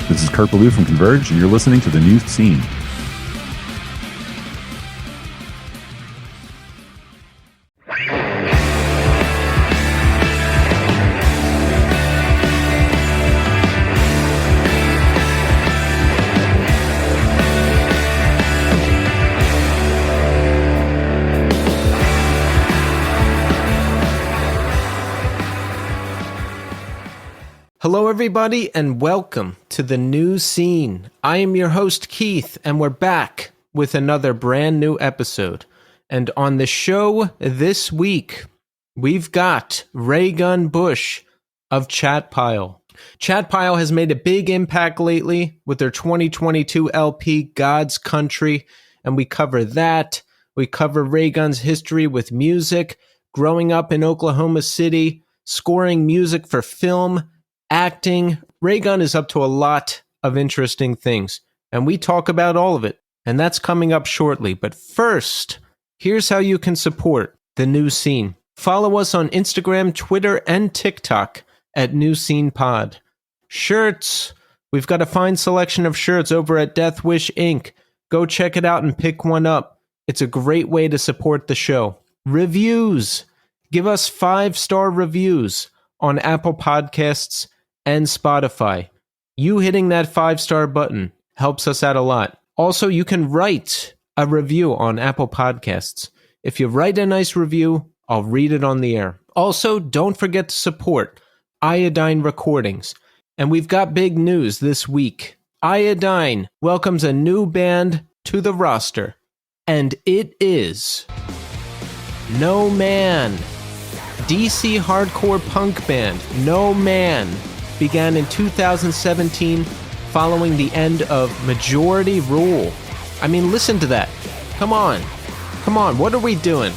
This is Kurt Ballou from Converge, and you're listening to The New Scene. Hello everybody and welcome to The New Scene. I am your host Keith and we're back with another brand new episode. And on the show this week, we've got Raygun Busch of Chatpile. Chatpile has made a big impact lately with their 2022 LP God's Country, and we cover that. We cover Raygun's history with music, growing up in Oklahoma City, scoring music for film, acting. Raygun is up to a lot of interesting things, and we talk about all of it, and that's coming up shortly. But first, here's how you can support The New Scene. Follow us on Instagram, Twitter, and TikTok at New Scene Pod. Shirts. We've got a fine selection of shirts over at Death Wish Inc. Go check it out and pick one up. It's a great way to support the show. Reviews. Give us 5-star reviews on Apple Podcasts and Spotify. You hitting that 5-star button helps us out a lot. Also, you can write a review on Apple Podcasts. If you write a nice review, I'll read it on the air. Also, don't forget to support Iodine Recordings. And we've got big news this week. Iodine welcomes a new band to the roster, and it is No Man. DC hardcore punk band No Man began in 2017 following the end of Majority Rule. I mean, listen to that. Come on. What are we doing?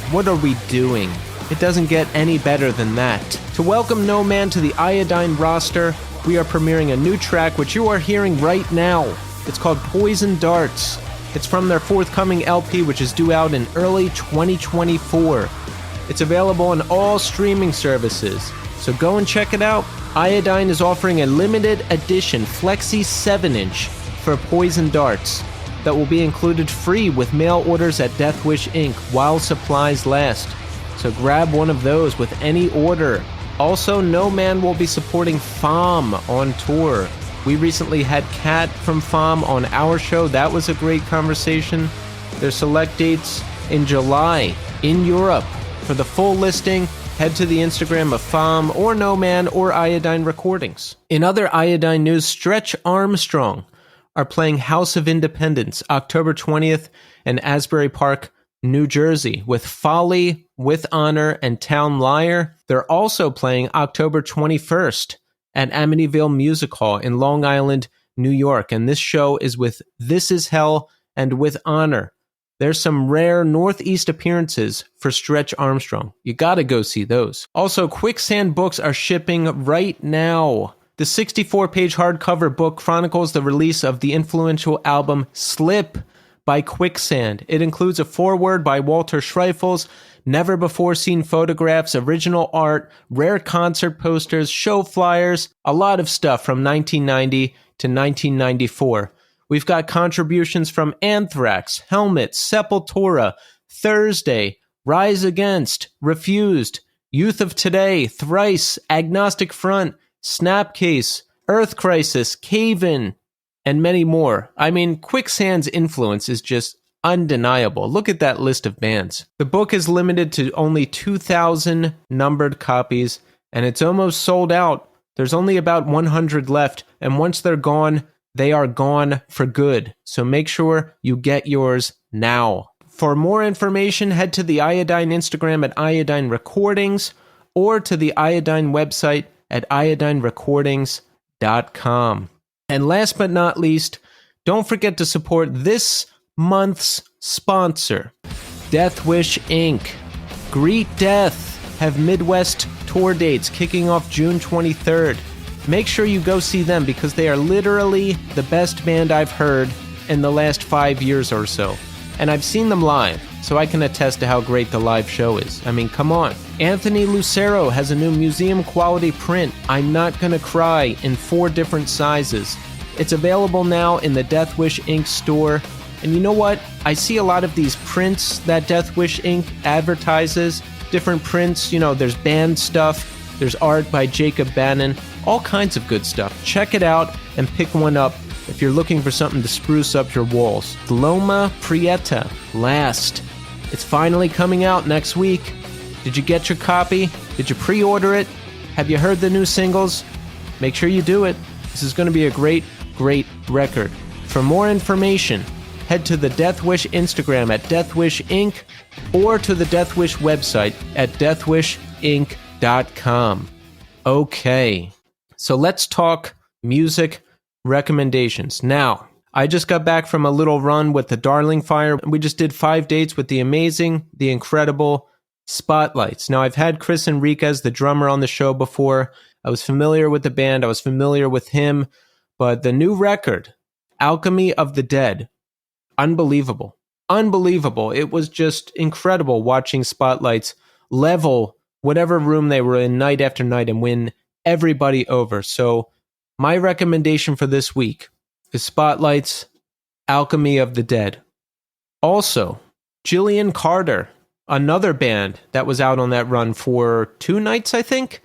It doesn't get any better than that. To welcome No Man to the Iodine roster, we are premiering a new track, which you are hearing right now. It's called Poison Darts. It's from their forthcoming LP, which is due out in early 2024. It's available on all streaming services, so go and check it out. Iodine is offering a limited edition Flexi 7-inch for Poison Darts that will be included free with mail orders at Death Wish Inc. while supplies last. So grab one of those with any order. Also, No Man will be supporting FAM on tour. We recently had Kat from FAM on our show. That was a great conversation. Their select dates in July in Europe. For the full listing, head to the Instagram of FAM or No Man or Iodine Recordings. In other Iodine news, Stretch Armstrong are playing House of Independence October 20th in Asbury Park, New Jersey, with Folly, With Honor, and Town Liar. They're also playing October 21st at Amityville Music Hall in Long Island, New York, and this show is with This Is Hell and With Honor. There's some rare Northeast appearances for Stretch Armstrong. You gotta go see those. Also, Quicksand books are shipping right now. The 64-page hardcover book chronicles the release of the influential album Slip by Quicksand. It includes a foreword by Walter Schreifels, never-before-seen photographs, original art, rare concert posters, show flyers, a lot of stuff from 1990 to 1994. We've got contributions from Anthrax, Helmet, Sepultura, Thursday, Rise Against, Refused, Youth of Today, Thrice, Agnostic Front, Snapcase, Earth Crisis, Cave-In, and many more. I mean, Quicksand's influence is just undeniable. Look at that list of bands. The book is limited to only 2,000 numbered copies, and it's almost sold out. There's only about 100 left, and once they're gone, they are gone for good. So make sure you get yours now. For more information, head to the Iodine Instagram at Iodine Recordings or to the Iodine website at iodinerecordings.com. And last but not least, don't forget to support this month's sponsor, Death Wish Inc. Greet Death have Midwest tour dates kicking off June 23rd. Make sure you go see them because they are literally the best band I've heard in the last 5 years or so. And I've seen them live, so I can attest to how great the live show is. I mean, come on. Anthony Lucero has a new museum-quality print, I'm Not Gonna Cry, in 4 different sizes. It's available now in the Death Wish Inc. store. And you know what? I see a lot of these prints that Death Wish Inc. advertises. Different prints, there's band stuff, there's art by Jacob Bannon, all kinds of good stuff. Check it out and pick one up if you're looking for something to spruce up your walls. Loma Prieta, Last. It's finally coming out next week. Did you get your copy? Did you pre-order it? Have you heard the new singles? Make sure you do it. This is going to be a great, great record. For more information, head to the Death Wish Instagram at Death Wish Inc. or to the Death Wish website at deathwishinc.com. Okay, so let's talk music recommendations. Now, I just got back from a little run with the Darling Fire. We just did 5 dates with the amazing, the incredible Spotlights. Now, I've had Chris Enriquez, the drummer, on the show before. I was familiar with the band. I was familiar with him. But the new record, Alchemy of the Dead, unbelievable. Unbelievable. It was just incredible watching Spotlights level whatever room they were in night after night and win everybody over. So my recommendation for this week is Spotlights, Alchemy of the Dead. Also, Jillian Carter, another band that was out on that run for 2 nights, I think.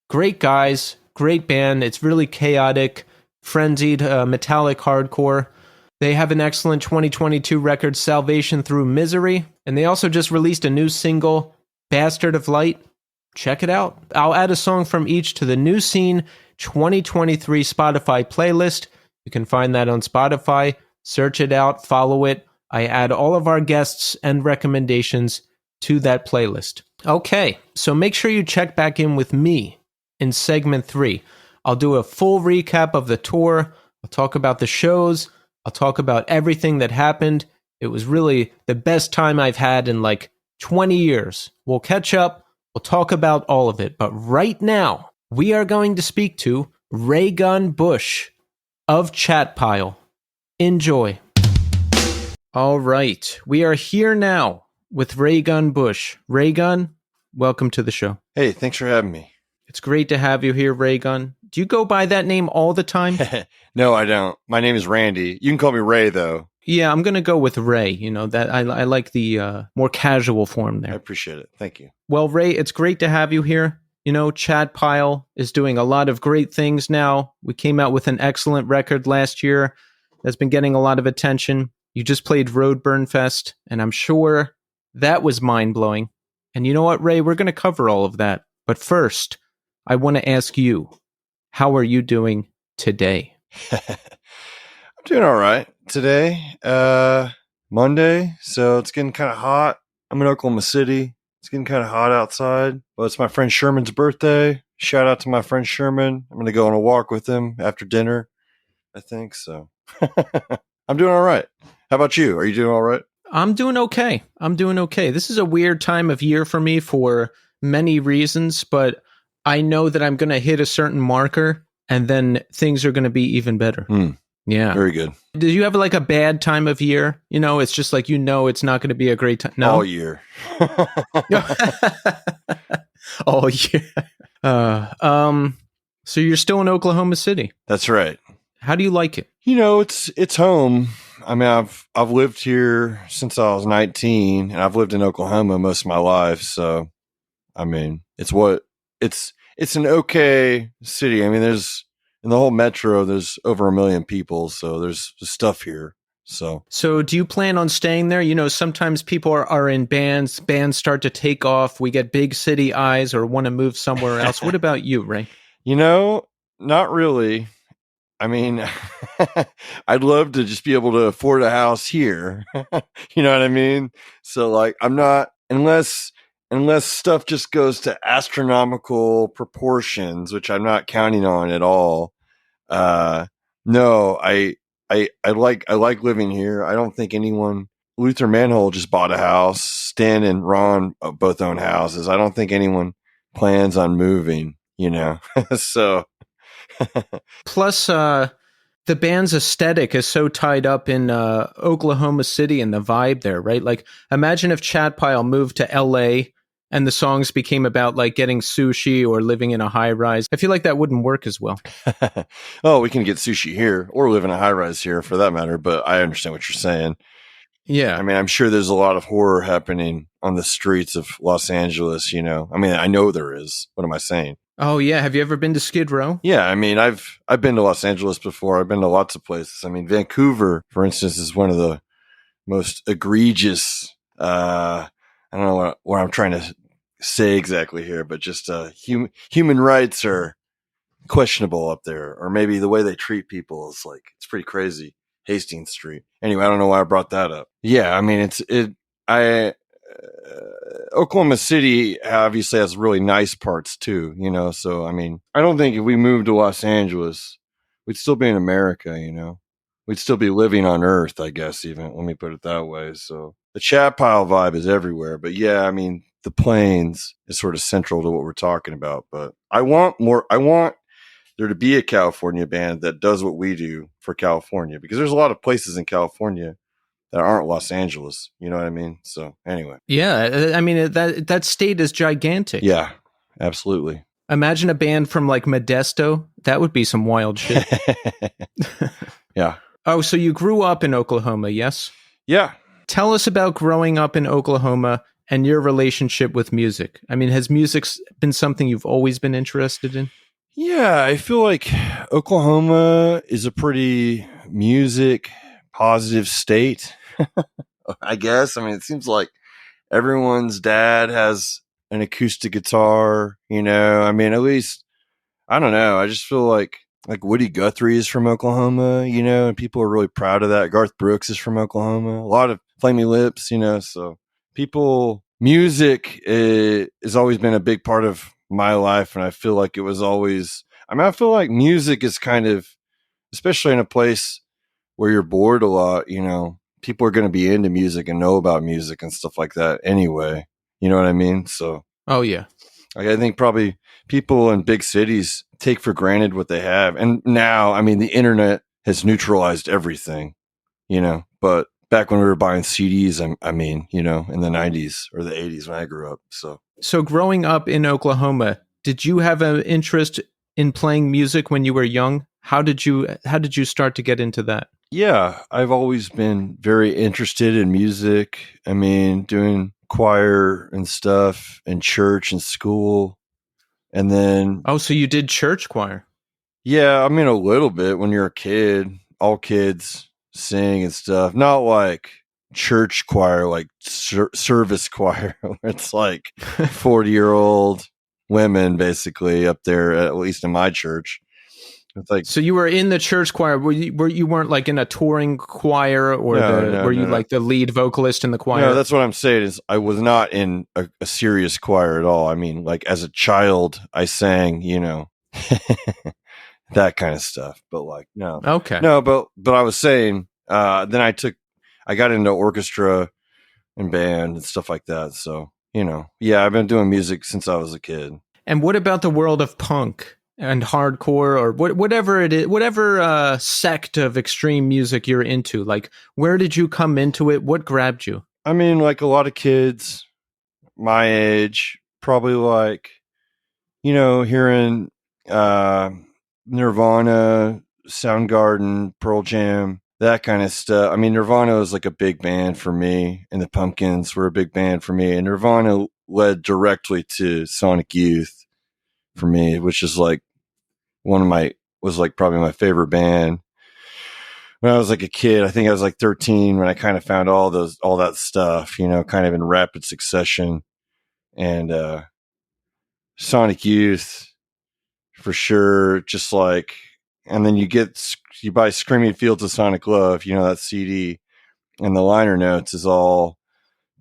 Great guys, great band. It's really chaotic, frenzied, metallic hardcore. They have an excellent 2022 record, Salvation Through Misery. And they also just released a new single, Bastard of Light. Check it out. I'll add a song from each to the New Scene 2023 Spotify playlist. You can find that on Spotify. Search it out, follow it. I add all of our guests and recommendations to that playlist. Okay, so make sure you check back in with me in segment 3. I'll do a full recap of the tour. I'll talk about the shows. I'll talk about everything that happened. It was really the best time I've had in like 20 years. We'll catch up. We'll talk about all of it. But right now, we are going to speak to Raygun Busch of Chatpile. Enjoy. All right, we are here now with Raygun Busch. Raygun, welcome to the show. Hey, thanks for having me. It's great to have you here, Raygun. Do you go by that name all the time? No, I don't. My name is Randy. You can call me Ray, though. Yeah, I'm going to go with Ray. That I like the more casual form there. I appreciate it. Thank you. Well, Ray, it's great to have you here. Chatpile is doing a lot of great things now. We came out with an excellent record last year that's been getting a lot of attention. You just played Roadburn Fest, and I'm sure that was mind-blowing. And you know what, Ray? We're going to cover all of that. But first, I want to ask you, how are you doing today? I'm doing all right today. Monday, so it's getting kind of hot. I'm in Oklahoma City. It's getting kind of hot outside. But it's my friend Sherman's birthday. Shout out to my friend Sherman. I'm going to go on a walk with him after dinner, I think. So I'm doing all right. How about you? Are you doing all right? I'm doing okay. This is a weird time of year for me for many reasons, but I know that I'm going to hit a certain marker and then things are going to be even better. Yeah. Very good. Did you have like a bad time of year? It's just like, it's not going to be a great time. No? All year. All year. So you're still in Oklahoma City. That's right. How do you like it? It's home. I mean, I've lived here since I was 19, and I've lived in Oklahoma most of my life. So, I mean, it's an okay city. I mean, there's in the whole metro, there's over 1 million people, so there's stuff here. So do you plan on staying there? Sometimes people are in bands start to take off. We get big city eyes or want to move somewhere else. What about you, Ray? Not really. I mean, I'd love to just be able to afford a house here. You know what I mean? So like, I'm not, unless stuff just goes to astronomical proportions, which I'm not counting on at all. No, I like living here. I don't think Luther Manhole just bought a house. Stan and Ron both own houses. I don't think anyone plans on moving, so. Plus, the band's aesthetic is so tied up in Oklahoma City and the vibe there, right? Like, imagine if Chatpile moved to LA and the songs became about like getting sushi or living in a high rise, I feel like that wouldn't work as well. Oh, we can get sushi here or live in a high rise here for that matter, but I understand what you're saying. Yeah. I mean, I'm sure there's a lot of horror happening on the streets of Los Angeles, you know. I mean, I know there is. What am I saying? Oh yeah, have you ever been to Skid Row? Yeah, I mean, I've been to Los Angeles before. I've been to lots of places. I mean, Vancouver, for instance, is one of the most egregious I don't know what I'm trying to say exactly here, but just human rights are questionable up there, or maybe the way they treat people is like it's pretty crazy. Hastings Street. Anyway, I don't know why I brought that up. Yeah, I mean Oklahoma City obviously has really nice parts too, you know. So I mean, I don't think if we moved to Los Angeles, we'd still be in America, you know. We'd still be living on Earth, I guess. Even let me put it that way. So the chat pile vibe is everywhere, but yeah, I mean, the plains is sort of central to what we're talking about. But I want more. I want there to be a California band that does what we do for California, because there's a lot of places in California that aren't Los Angeles. You know what I mean? So anyway. Yeah, I mean that state is gigantic. Yeah, absolutely. Imagine a band from like Modesto. That would be some wild shit. Yeah. Oh, so you grew up in Oklahoma, yes? Yeah. Tell us about growing up in Oklahoma and your relationship with music. I mean, has music been something you've always been interested in? Yeah, I feel like Oklahoma is a pretty music positive state, I guess. I mean, it seems like everyone's dad has an acoustic guitar, you know. I mean, at least, I don't know. I just feel like Woody Guthrie is from Oklahoma, you know, and people are really proud of that. Garth Brooks is from Oklahoma. A lot of Flaming Lips, you know. So music has always been a big part of my life, and I feel like it was always. I mean, I feel like music is kind of, especially in a place where you're bored a lot, you know, people are going to be into music and know about music and stuff like that anyway. You know what I mean? So, oh yeah, like, I think probably people in big cities take for granted what they have. And now, I mean, the internet has neutralized everything, you know, but back when we were buying CDs, I mean, you know, in the 90s or the 80s when I grew up. So growing up in Oklahoma, did you have an interest in playing music when you were young? How did you start to get into that? Yeah, I've always been very interested in music. I mean, doing choir and stuff in church and school. And then, oh, so you did church choir? Yeah, I mean, a little bit when you're a kid. All kids sing and stuff. Not like church choir, like service choir, where it's like 40-year-old women basically up there, at least in my church. It's like, so you were in the church choir. You weren't like in a touring choir, or were you like the lead vocalist in the choir? No, that's what I'm saying is I was not in a serious choir at all. I mean, like as a child, I sang, you know, that kind of stuff. But like, no, okay, no. But I was saying, then I got into orchestra and band and stuff like that. So you know, yeah, I've been doing music since I was a kid. And what about the world of punk and hardcore, or whatever it is, whatever sect of extreme music you're into? Like, where did you come into it? What grabbed you? I mean, like a lot of kids my age, probably like, you know, hearing Nirvana, Soundgarden, Pearl Jam, that kind of stuff. I mean, Nirvana was like a big band for me, and the Pumpkins were a big band for me, and Nirvana led directly to Sonic Youth for me, which is like was like probably my favorite band when I was like a kid. I think I was like 13 when I kind of found all that stuff, you know, kind of in rapid succession. And Sonic Youth for sure, just like, and then you buy Screaming Fields of Sonic Love, you know, that CD, and the liner notes is all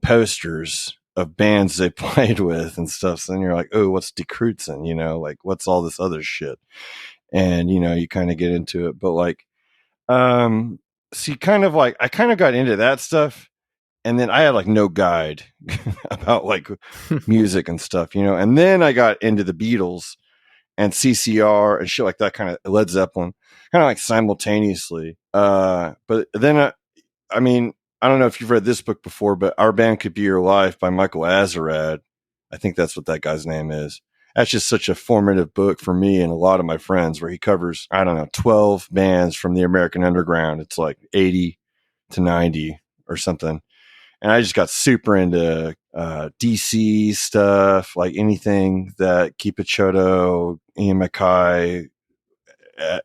posters of bands they played with and stuff. So then you're like, oh, what's De Crutzen? You know, like what's all this other shit? And you know, you kind of get into it, but like, see, kind of like I kind of got into that stuff, and then I had like no guide about like music and stuff, you know. And then I got into the Beatles and CCR and shit like that, kind of Led Zeppelin, kind of like simultaneously. But then I mean, I don't know if you've read this book before, but Our Band Could Be Your Life by Michael Azerrad I think that's what that guy's name is. That's just such a formative book for me and a lot of my friends, where he covers, I don't know, 12 bands from the American Underground. It's like 80 to 90 or something. And I just got super into DC stuff, like anything that Keep It Chodo, Ian MacKaye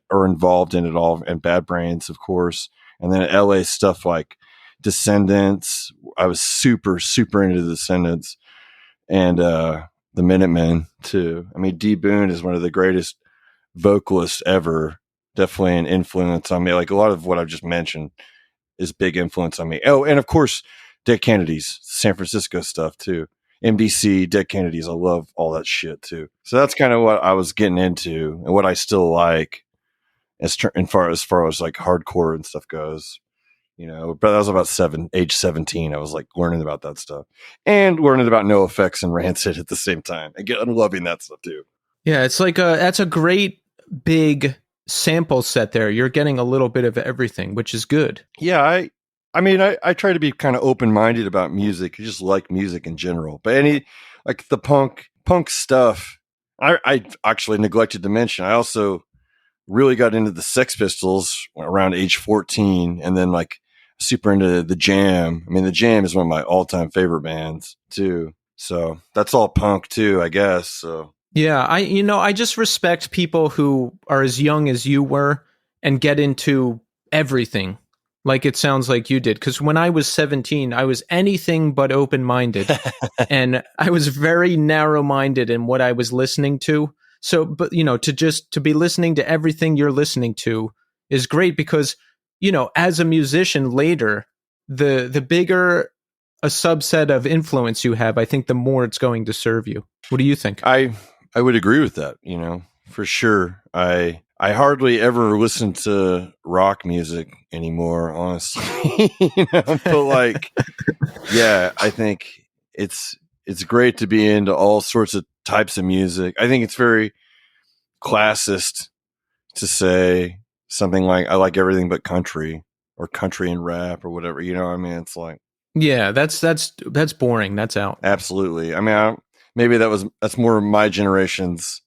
are involved in it all, and Bad Brains, of course. And then LA stuff like Descendants. I was super, super into the Descendants, and the Minutemen too. I mean, D Boone is one of the greatest vocalists ever. Definitely an influence on me. Like a lot of what I've just mentioned is big influence on me. Oh, and of course, Dead Kennedys, San Francisco stuff too. MDC, Dead Kennedys. I love all that shit too. So that's kind of what I was getting into and what I still like as far as like hardcore and stuff goes. You know, but I was about age 17. I was like learning about that stuff and learning about No Effects and Rancid at the same time. I'm loving that stuff too. Yeah, it's like that's a great big sample set there. You're getting a little bit of everything, which is good. Yeah, I try to be kind of open-minded about music. I just like music in general. But any like the punk stuff, I actually neglected to mention. I also really got into the Sex Pistols around age 14, and then like super into the Jam. I mean, the Jam is one of my all-time favorite bands too. So that's all punk too, I guess. So yeah, I just respect people who are as young as you were and get into everything. Like it sounds like you did. Because when I was 17, I was anything but open-minded. And I was very narrow-minded in what I was listening to. So, but, to be listening to everything you're listening to is great because, as a musician later, the bigger a subset of influence you have, I think the more it's going to serve you. What do you think? I would agree with that, for sure. I hardly ever listen to rock music anymore, honestly. But like, yeah, I think it's great to be into all sorts of types of music. I think it's very classist to say something like I like everything but country or country and rap or whatever. You know what I mean? It's like, yeah, that's boring. That's out. Absolutely. I mean, maybe that's more my generation's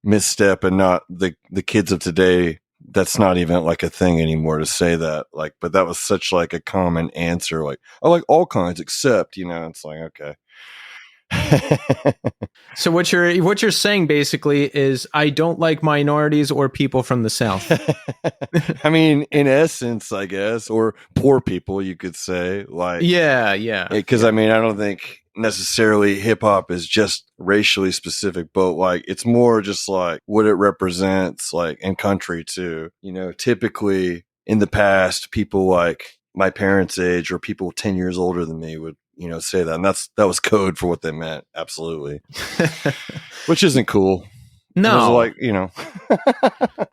misstep and not the kids of today. That's not even like a thing anymore to say that. Like, but that was such like a common answer. Like, I like all kinds except, it's like, okay. So what you're saying basically is I don't like minorities or people from the South. I mean, in essence, I guess, or poor people, you could say. Like, yeah. Because I mean, I don't think necessarily hip hop is just racially specific, but like it's more just like what it represents, like in country too. Typically in the past, people like my parents' age or people 10 years older than me would say that, and that was code for what they meant. Absolutely. Which isn't cool. No, like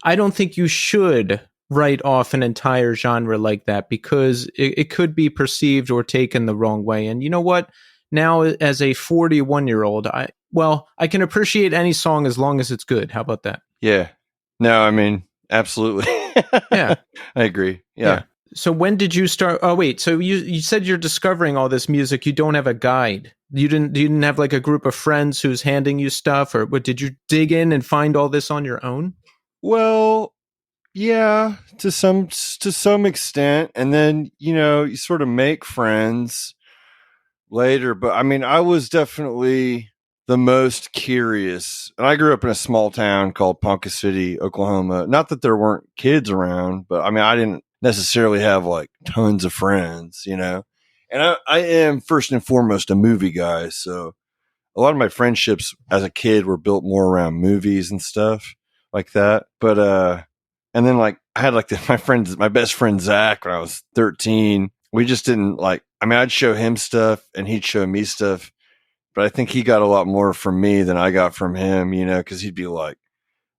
I don't think you should write off an entire genre like that because it could be perceived or taken the wrong way. And you know what? Now, as a 41-year-old, I can appreciate any song as long as it's good. How about that? Yeah. No, I mean, absolutely. Yeah, I agree. Yeah. So when did you start? Oh, wait. So you said you're discovering all this music. You don't have a guide. You didn't have like a group of friends who's handing you stuff, or what? Did you dig in and find all this on your own? Well, yeah, to some extent, and then you sort of make friends later. But I mean, I was definitely the most curious, and I grew up in a small town called Ponca City, Oklahoma. Not that there weren't kids around, but I mean, I didn't necessarily have like tons of friends, And I am first and foremost a movie guy, so a lot of my friendships as a kid were built more around movies and stuff like that. But and then like I had like my best friend Zach when I was 13. We just didn't like. I mean, I'd show him stuff and he'd show me stuff, but I think he got a lot more from me than I got from him, because he'd be like,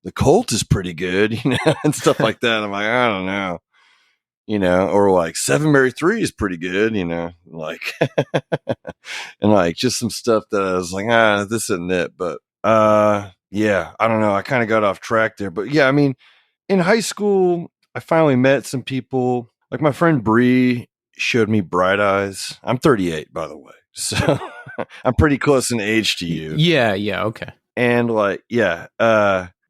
"The Colt is pretty good," and stuff like that. I'm like, I don't know. Or like 7 Mary 3 is pretty good, like, and like just some stuff that I was like, this isn't it. But, yeah, I don't know. I kind of got off track there, but yeah, I mean, in high school, I finally met some people like my friend Bree showed me Bright Eyes. I'm 38, by the way. So I'm pretty close in age to you. Yeah, okay. And like,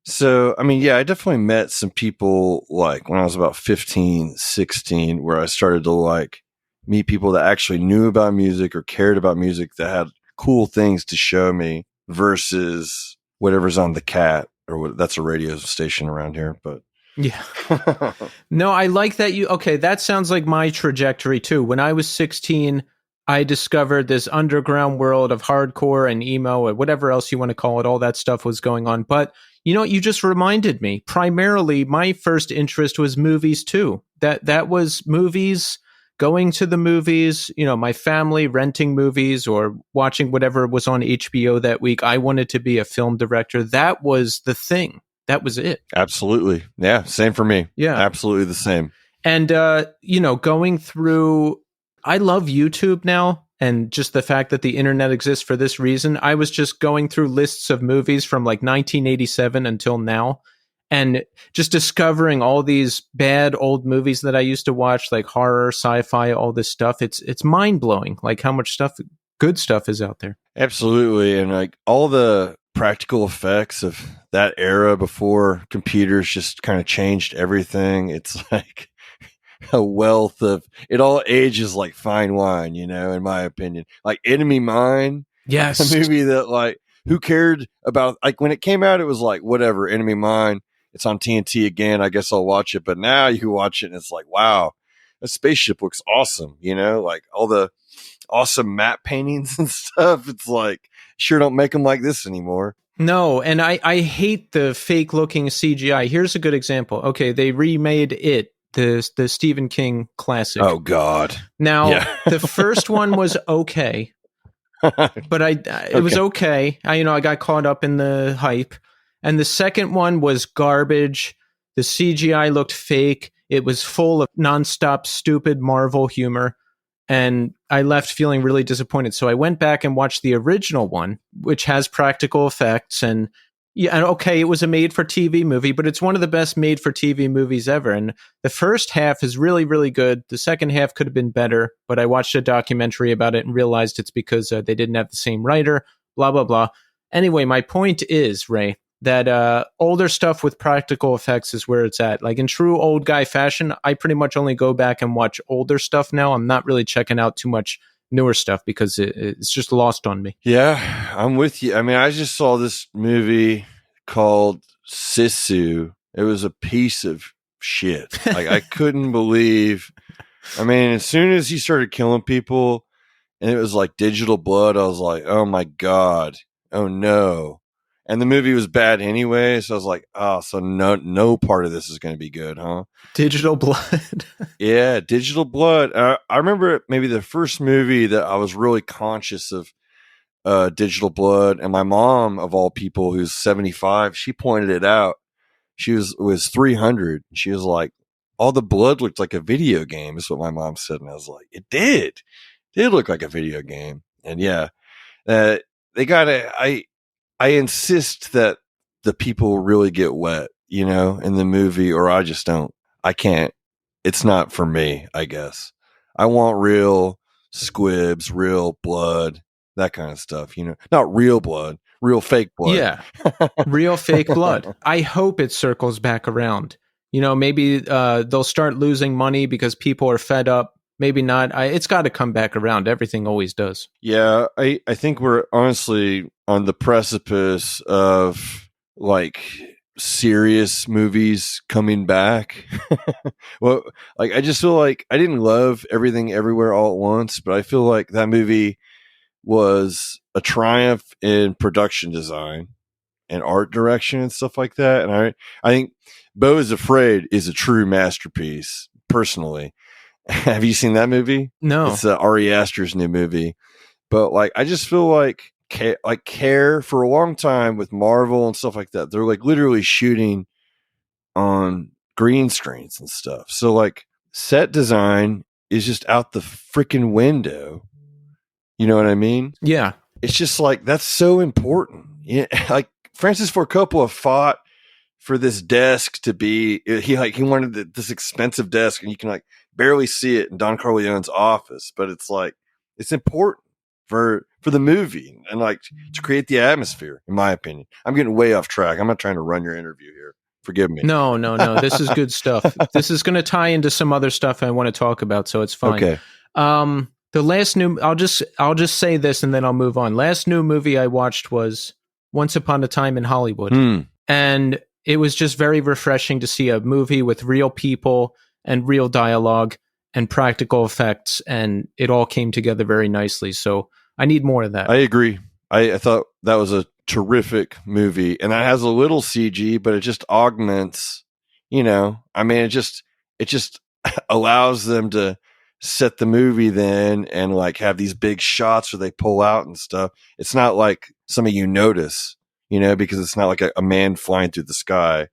so, I mean, yeah, I definitely met some people like when I was about 15, 16, where I started to like meet people that actually knew about music or cared about music that had cool things to show me versus whatever's on the cat or that's a radio station around here. But yeah. No, I like that okay, that sounds like my trajectory too. When I was 16, I discovered this underground world of hardcore and emo or whatever else you want to call it. All that stuff was going on. But you know what? You just reminded me. Primarily, my first interest was movies too. That was movies, going to the movies, you know, my family renting movies or watching whatever was on HBO that week. I wanted to be a film director. That was the thing. That was it. absolutely. Yeah. Same for me. Yeah. Absolutely the same. And, you know, going through, I love YouTube now. And just the fact that the internet exists for this reason, I was just going through lists of movies from like 1987 until now and just discovering all these bad old movies that I used to watch, like horror, sci-fi, all this stuff. It's mind-blowing, like how much stuff, good stuff is out there. Absolutely. And like all the practical effects of that era before computers just kind of changed everything. It's like a wealth of it all ages like fine wine, you know, in my opinion. Like Enemy Mine, Yes. a movie that like who cared about like when it came out, it was like whatever, Enemy Mine. It's on TNT again. I guess I'll watch it. But now you watch it and it's like, wow, a spaceship looks awesome, you know, like all the awesome matte paintings and stuff. It's like, sure don't make them like this anymore. No, and I hate the fake looking CGI. Here's a good example. Okay, they remade it, the Stephen King classic. Oh God. Now, Yeah. the first one was okay, but it was okay. I got caught up in the hype. And the second one was garbage. The CGI looked fake. It was full of nonstop stupid Marvel humor. And I left feeling really disappointed. So I went back and watched the original one, which has practical effects. And yeah, and okay, it was a made for TV movie, but it's one of the best made for TV movies ever. And the first half is really, really good. The second half could have been better, but I watched a documentary about it and realized it's because they didn't have the same writer, blah, blah, blah. Anyway, my point is, Ray, that older stuff with practical effects is where it's at. Like in true old guy fashion, I pretty much only go back and watch older stuff now. I'm not really checking out too much newer stuff because it's just lost on me. Yeah, I'm with you. I mean, I just saw this movie called Sisu. It was a piece of shit. Like I couldn't believe. I mean, as soon as he started killing people and it was like digital blood, I was like, oh my God. Oh no. And the movie was bad anyway, so I was like, oh, so no part of this is going to be good, huh? Digital blood. Yeah, digital blood. I remember maybe the first movie that I was really conscious of digital blood, and my mom, of all people, who's 75, she pointed it out. She was 300. She was like, all the blood looked like a video game, is what my mom said, and I was like, it did look like a video game. And yeah, they gotta. I insist that the people really get wet, you know, in the movie, or I just don't. I can't. It's not for me, I guess. I want real squibs, real blood, that kind of stuff, you know. Not real blood, real fake blood. Yeah, real fake blood. I hope it circles back around. You know, maybe they'll start losing money because people are fed up. Maybe not. It's got to come back around. Everything always does. Yeah, I think we're honestly on the precipice of like serious movies coming back. Well, like I just feel like I didn't love Everything Everywhere All at Once, but I feel like that movie was a triumph in production design and art direction and stuff like that. And I think Beau is Afraid is a true masterpiece, personally. Have you seen that movie? No. It's Ari Aster's new movie. But like, I just feel like Care for a long time with Marvel and stuff like that. They're like literally shooting on green screens and stuff. So like set design is just out the freaking window. You know what I mean? Yeah. It's just like, that's so important. Yeah, like Francis Ford Coppola fought for this desk to be, he wanted this expensive desk, and you can like barely see it in Don Corleone's office, but it's like, it's important for the movie and like to create the atmosphere, in my opinion. I'm getting way off track. I'm not trying to run your interview here. Forgive me. No. This is good stuff. This is going to tie into some other stuff I want to talk about, so it's fine. Okay. The last new, I'll just say this and then I'll move on. Last new movie I watched was Once Upon a Time in Hollywood. And it was just very refreshing to see a movie with real people and real dialogue and practical effects, and it all came together very nicely. So I need more of that. I agree. I thought that was a terrific movie, and that has a little CG, but it just augments, it just allows them to set the movie then and like have these big shots where they pull out and stuff. It's not like some of you notice, because it's not like a man flying through the sky.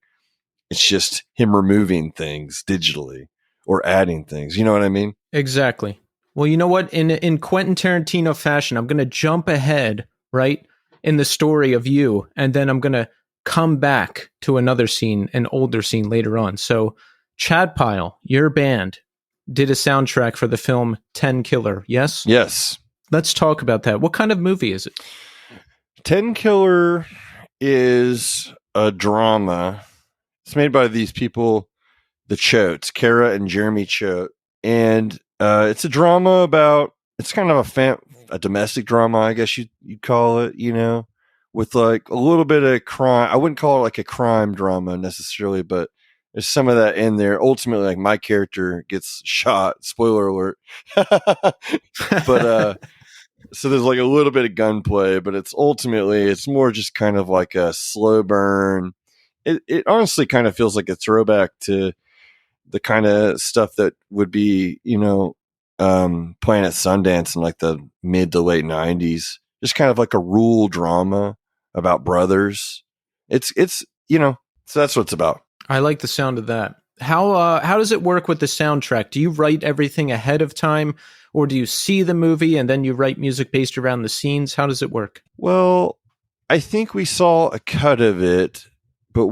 It's just him removing things digitally or adding things. You know what I mean? Exactly. Well, you know what? In Quentin Tarantino fashion, I'm going to jump ahead, right, in the story of you, and then I'm going to come back to another scene, an older scene later on. So, Chad Pyle, your band, did a soundtrack for the film Tenkiller, yes? Yes. Let's talk about that. What kind of movie is it? Tenkiller is a drama. It's made by these people, the Choates, Kara and Jeremy Choate. And it's a drama about, it's kind of a domestic drama, I guess you'd call it, with like a little bit of crime. I wouldn't call it like a crime drama necessarily, but there's some of that in there. Ultimately, like my character gets shot. Spoiler alert. But so there's like a little bit of gunplay, but it's more just kind of like a slow burn. It honestly kind of feels like a throwback to the kind of stuff that would be, playing at Sundance in like the mid to late 90s. Just kind of like a rural drama about brothers. It's so that's what it's about. I like the sound of that. How does it work with the soundtrack? Do you write everything ahead of time, or do you see the movie and then you write music based around the scenes? How does it work? Well, I think we saw a cut of it, but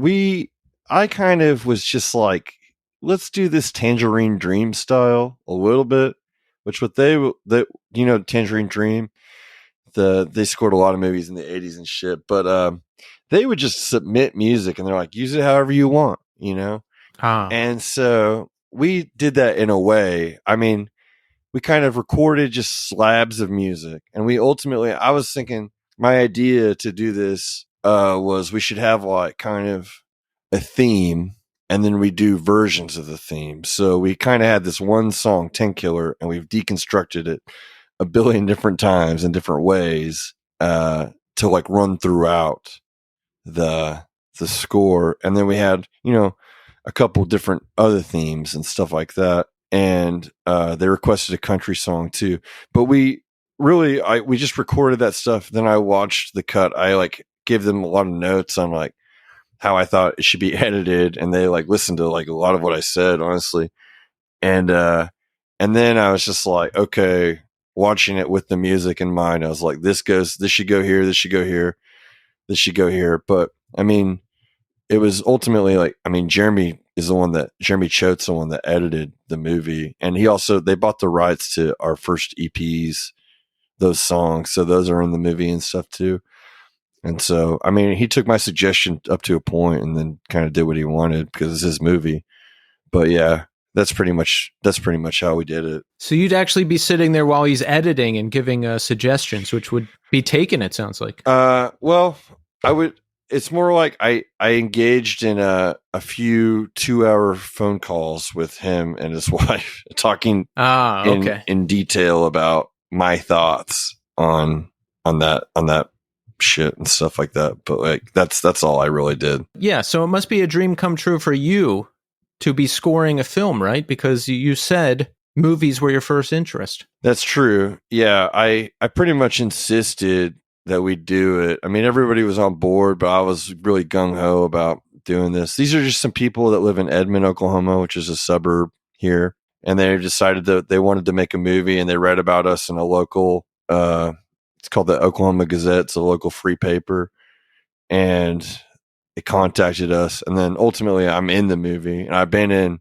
I kind of was just like, let's do this Tangerine Dream style a little bit, which Tangerine Dream, they scored a lot of movies in the 80s and shit, but they would just submit music and they're like, use it however you want, And so we did that in a way. I mean, we kind of recorded just slabs of music, and I was thinking my idea to do this was we should have like kind of a theme, and then we do versions of the theme. So we kind of had this one song, Tenkiller, and we've deconstructed it a billion different times in different ways to like run throughout the score. And then we had, a couple different other themes and stuff like that. And they requested a country song too. But we just recorded that stuff. Then I watched the cut. I like gave them a lot of notes on like how I thought it should be edited, and they like listened to like a lot of what I said, honestly. And then I was just like, okay, watching it with the music in mind, I was like, this should go here, this should go here, this should go here. But I mean, it was ultimately like, I mean, Jeremy Choate's the one that edited the movie, and they bought the rights to our first EPs, those songs, so those are in the movie and stuff too. And so, I mean, he took my suggestion up to a point and then kind of did what he wanted because it's his movie. But yeah, that's pretty much how we did it. So you'd actually be sitting there while he's editing and giving suggestions, which would be taken, it sounds like. Well, I would. It's more like I engaged in a few 2-hour phone calls with him and his wife, talking in detail about my thoughts on that shit and stuff like that. But like that's all I really did. Yeah. So it must be a dream come true for you to be scoring a film, right? Because you said movies were your first interest. That's true. Yeah. I pretty much insisted that we do it. I mean, everybody was on board, but I was really gung-ho about doing this. These are just some people that live in Edmond, Oklahoma, which is a suburb here. And they decided that they wanted to make a movie, and they read about us in a local, it's called the Oklahoma Gazette. It's a local free paper. And they contacted us. And then ultimately I'm in the movie, and I've been in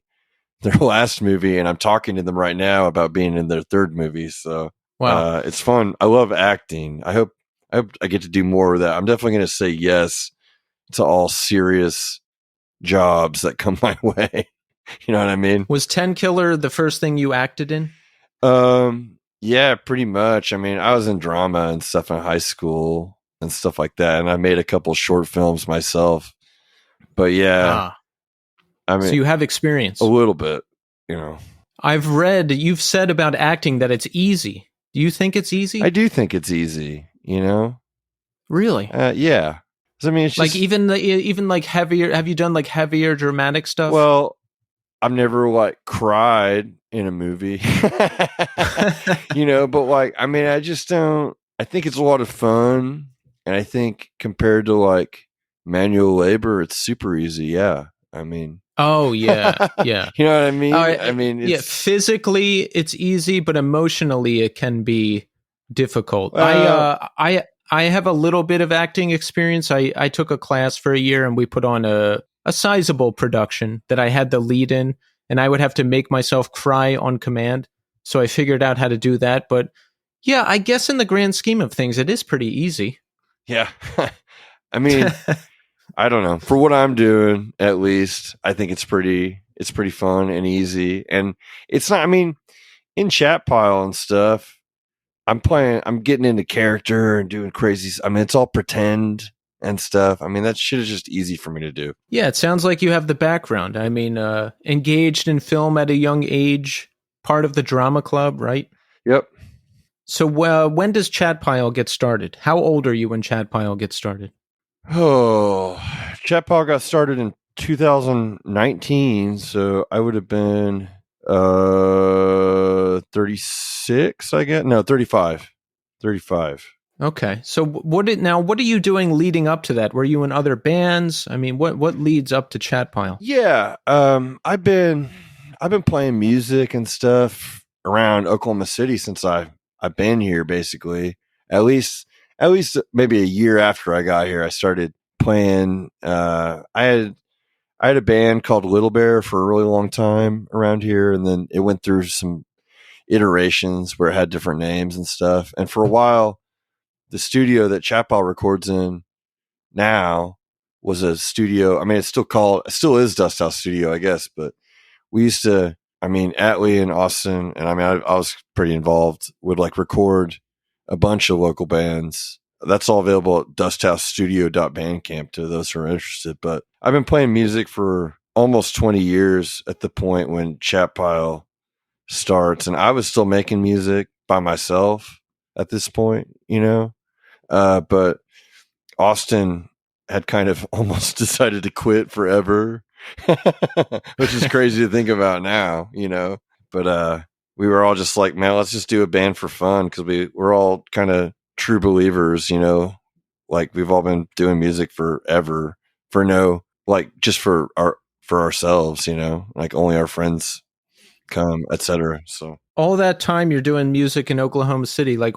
their last movie, and I'm talking to them right now about being in their third movie. So Wow. It's fun. I love acting. I hope I get to do more of that. I'm definitely going to say yes to all serious jobs that come my way. You know what I mean? Was Tenkiller the first thing you acted in? Yeah, pretty much. I mean, I was in drama and stuff in high school and stuff like that, and I made a couple short films myself. But yeah, Ah, I so mean, you have a experience. little bit, you know. I've read you've said about acting that it's easy. Do you think it's I easy? do think it's easy, you know. Really? Yeah. 'Cause I mean, it's Like just even like heavier, have you done like heavier dramatic stuff? well, I've never like cried in a movie, you know. But like, I mean, I just don't. I think it's a lot of fun, and I think compared to like manual labor, it's super easy. Yeah, I mean, Oh you yeah, yeah. know what I mean? I Uh, mean, yeah, it's physically it's easy, but emotionally it can be difficult. well, I have a little bit of acting experience. I took a class for a year and we put on a sizable production that I had the lead in, and I would have to make myself cry on command. So I figured out how to do that. But yeah, I guess in the grand scheme of things, it is pretty easy. yeah. I mean, I don't know. For what I'm doing, at least, I think it's pretty fun and easy, and it's not. I mean, in chat pile and stuff. I'm getting into character and doing crazy. I mean, it's all pretend and stuff. I mean, that shit is just easy for me to do. Yeah, it sounds like you have the background. I mean, engaged in film at a young age, part of the drama club, right? Yep. So, when does Chat Pile get started? How old are you when Chat Pile gets started? Oh, Chatpile got started in 2019, so I would have been 36, I guess. No, 35. 35. Okay. So, what are you doing leading up to that? Were you in other bands? I mean, what leads up to Chat Pile? Yeah, I've been playing music and stuff around Oklahoma City since I've been here basically. At least maybe a year after I got here, I started playing. I had a band called Little Bear for a really long time around here, and then it went through some iterations where it had different names and stuff. And for a while, the studio that Chappell records in now was a studio. I mean, it still is Dust House Studio, I guess, but we used to, I mean, Atlee and Austin, and I mean, I was pretty involved, would like record a bunch of local bands. That's all available at dusthousestudio.bandcamp to those who are interested. But I've been playing music for almost 20 years at the point when Chat Pile starts, and I was still making music by myself at this point, you know? But Austin had kind of almost decided to quit forever, which is crazy to think about now, you know. But we were all just like, man, let's just do a band for fun because we're all kind of true believers, you know. Like we've all been doing music forever for no, like just for ourselves, you know. Like only our friends come, etc. So All that time you're doing music in Oklahoma City, like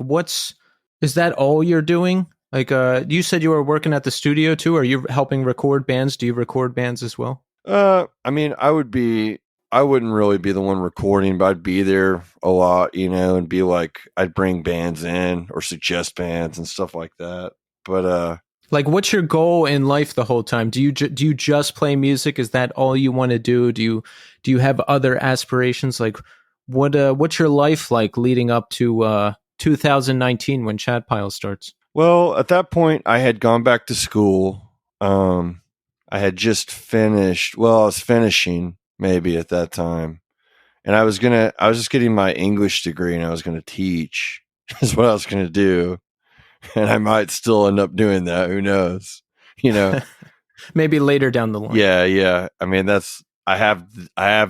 is that all you're doing? Like, you said you were working at the studio too. Are you helping record bands? Do you record bands as well? I mean, I wouldn't really be the one recording, but I'd be there a lot, you know, and be like, I'd bring bands in or suggest bands and stuff like that. But, Like, what's your goal in life the whole time? Do you just play music? Is that all you want to do? Do you have other aspirations? Like, what's your life like leading up to 2019 when Chat Pile starts? well, at that point, I had gone back to school. I had just finished, well, I was finishing maybe at that time. And I was just getting my English degree and I was going to teach, is what I was going to do. And I might still end up doing that. Who knows? You know? Maybe later down the line. Yeah, yeah. I mean, I have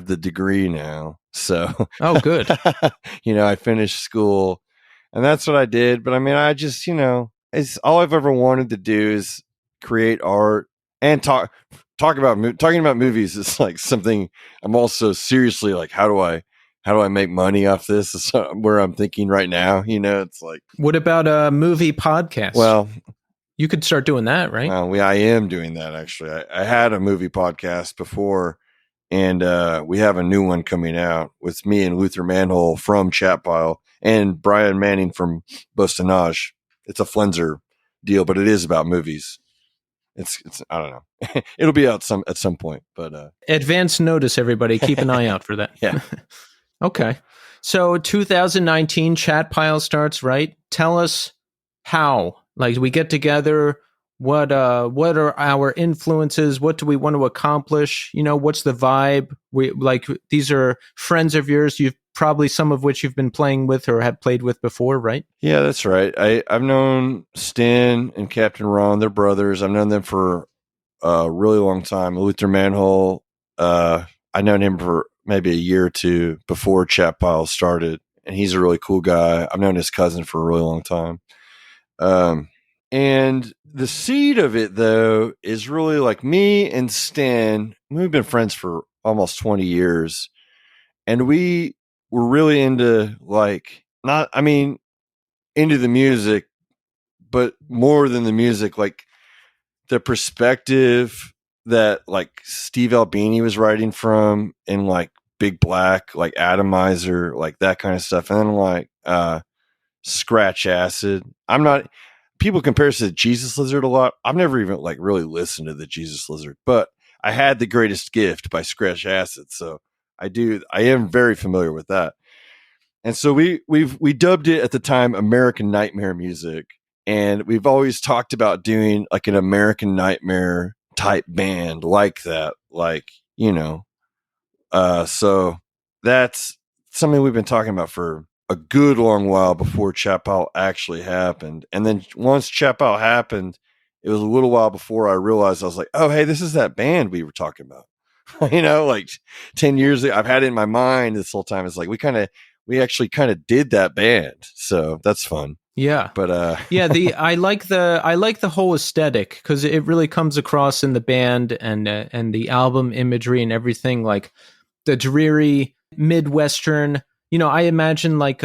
the degree now. So, Oh, good. you know, I finished school and that's what I did. But I mean, I just, you know, it's all I've ever wanted to do is create art and talking about movies is like something I'm also seriously like, how do I make money off this? Is where I'm thinking right now. You know, it's like, What about a movie podcast? well, You could start doing that, right? I am doing that actually. I had a movie podcast before And we have a new one coming out with me and Luther Manhole from Chatpile and Brian Manning from Bostonage. It's a Flenser deal, but it is about movies. It's I don't know. It'll be out at some point, but Advance notice, everybody. Keep an eye out for that. yeah. Okay. So 2019 chat pile starts, right? Tell us how. Like we get together, what are our influences? What do we want to accomplish? You know, what's the vibe? We like these are friends of yours, you've probably some of which you've been playing with or have played with before, right? Yeah, that's right. I've known Stan and Captain Ron, they're brothers. I've known them for a really long time. Luther Manhole, I've known him for maybe a year or two before Chat Pile started, and he's a really cool guy. I've known his cousin for a really long time. And the seed of it, though, is really like me and Stan. We've been friends for almost 20 years, and we were really into into the music, but more than the music, like the perspective that like Steve Albini was writing from in like Big Black, like Atomizer, like that kind of stuff. And then like Scratch Acid. People compare us to Jesus Lizard a lot. I've never even like really listened to the Jesus Lizard, but I had The Greatest Gift by Scratch Acid. So I am very familiar with that. And so we dubbed it at the time American Nightmare music, and we've always talked about doing like an American Nightmare type band like that, like so that's something we've been talking about for a good long while before Chappelle actually happened. And then once Chappelle happened, it was a little while before I realized I was like, oh hey, this is that band we were talking about. Like 10 years ago, I've had it in my mind this whole time. It's like we actually kind of did that band, so that's fun. Yeah, but yeah, I like the whole aesthetic because it really comes across in the band and the album imagery and everything, like the dreary Midwestern. You know, I imagine like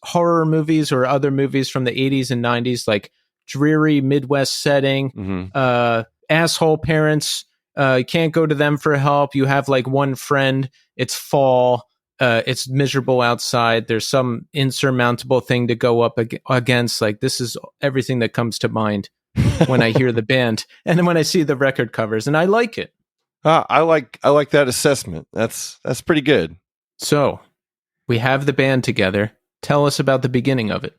horror movies or other movies from the 80s and 90s, like dreary Midwest setting. Asshole parents, you can't go to them for help. You have like one friend. It's fall. It's miserable outside. There's some insurmountable thing to go up against. Like this is everything that comes to mind when I hear the band and then when I see the record covers, and I like it. I like that assessment. That's pretty good. So we have the band together. Tell us about the beginning of it.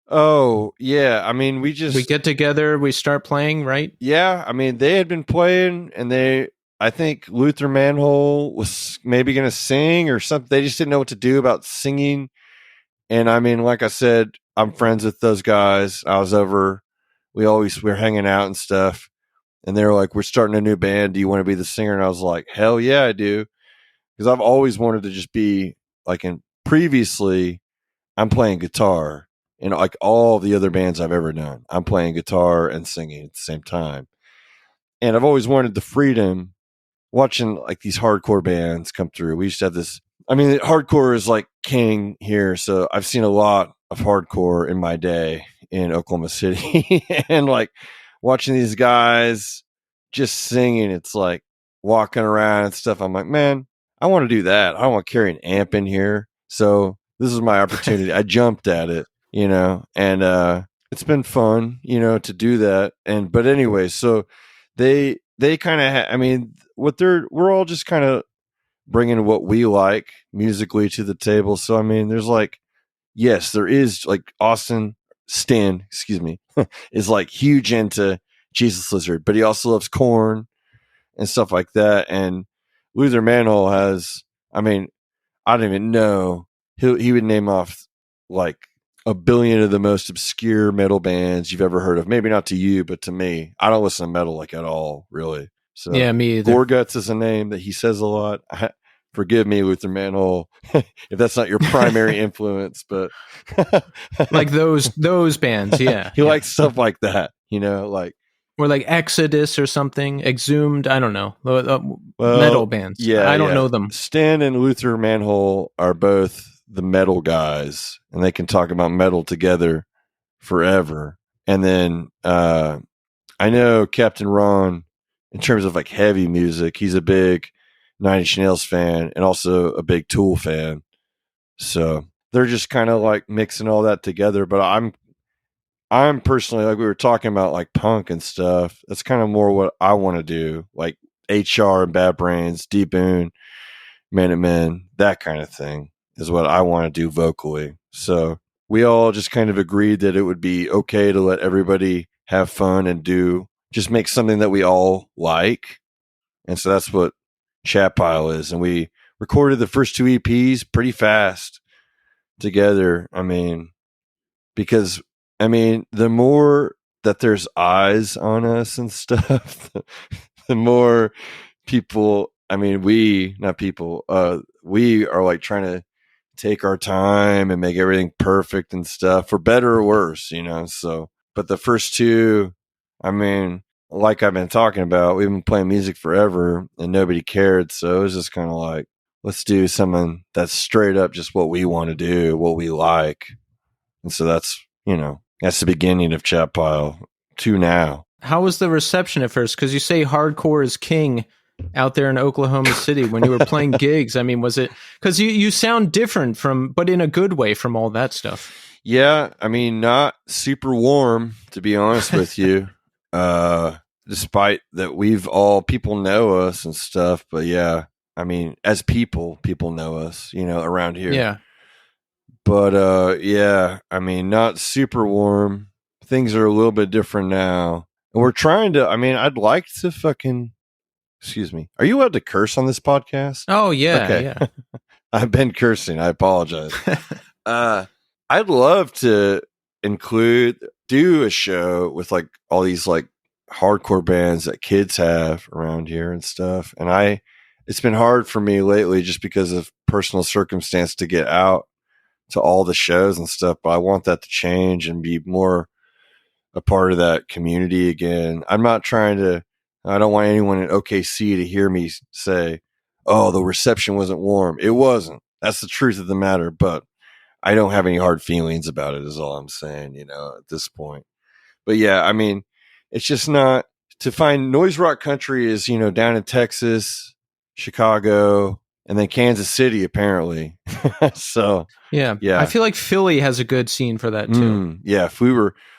Oh yeah, I mean we get together, we start playing, right? Yeah, I mean they had been playing, and I think Luther Manhole was maybe going to sing or something. They just didn't know what to do about singing. And I mean, like I said, I'm friends with those guys. I was over. We were hanging out and stuff. And they were like, we're starting a new band. Do you want to be the singer? And I was like, hell yeah, I do. Because I've always wanted to just be like previously, I'm playing guitar in like all the other bands I've ever done. I'm playing guitar and singing at the same time. And I've always wanted the freedom watching like these hardcore bands come through. We used to have this. I mean, hardcore is like king here. So I've seen a lot of hardcore in my day in Oklahoma City and like watching these guys just singing. It's like walking around and stuff. I'm like, man, I want to do that. I don't want to carry an amp in here. So this is my opportunity. I jumped at it, and it's been fun, to do that. But anyway, so they kind of, I mean, we're all just kind of bringing what we like musically to the table. So, I mean, there's like, yes, there is like Stan, is like huge into Jesus Lizard, but he also loves Korn and stuff like that. And Luther Manhole has, I mean, I don't even know. He would name off like a billion of the most obscure metal bands you've ever heard of. Maybe not to you, but to me. I don't listen to metal like at all, really. So yeah, me either. Gorguts is a name that he says a lot. Forgive me, Luther Manhole, if that's not your primary influence, but like those bands, yeah. He likes stuff like that, like or like Exodus or something, Exhumed. I don't know, metal bands. Yeah, I don't know them. Stan and Luther Manhole are both the metal guys, and they can talk about metal together forever. And then I know Captain Ron, in terms of like heavy music, he's a big Nine Inch Nails fan and also a big Tool fan. So they're just kind of like mixing all that together. But I'm personally, like we were talking about like punk and stuff. That's kind of more what I want to do, like HR and Bad Brains, D-Boon, Man at Men, that kind of thing is what I want to do vocally. So we all just kind of agreed that it would be okay to let everybody have fun and just make something that we all like. And so that's what Chat Pile is. And we recorded the first 2 EPs pretty fast together. I mean, because the more that there's eyes on us and stuff, the more people, we are like trying to take our time and make everything perfect and stuff, for better or worse, so, but the first 2, like I've been talking about, we've been playing music forever and nobody cared. So it was just kind of like, let's do something that's straight up just what we want to do, what we like. And so that's the beginning of Chat Pile to now. How was the reception at first? Because you say hardcore is king out there in Oklahoma City when you were playing gigs. Was it because you sound different but in a good way from all that stuff? Yeah, not super warm, to be honest with you. Despite that people know us and stuff, but yeah, as people know us, around here. Yeah. But yeah, not super warm. Things are a little bit different now. And we're trying to, I'd like to excuse me. Are you allowed to curse on this podcast? Oh, yeah. Okay. Yeah. I've been cursing. I apologize. I'd love to do a show with like all these like hardcore bands that kids have around here and stuff. And it's been hard for me lately just because of personal circumstance to get out to all the shows and stuff. But I want that to change and be more a part of that community again. I don't want anyone in OKC to hear me say, oh, the reception wasn't warm. It wasn't. That's the truth of the matter. But I don't have any hard feelings about it is all I'm saying, at this point. But yeah, it's just not to find noise rock country is, down in Texas, Chicago, and then Kansas City, apparently. So yeah. I feel like Philly has a good scene for that too. Yeah.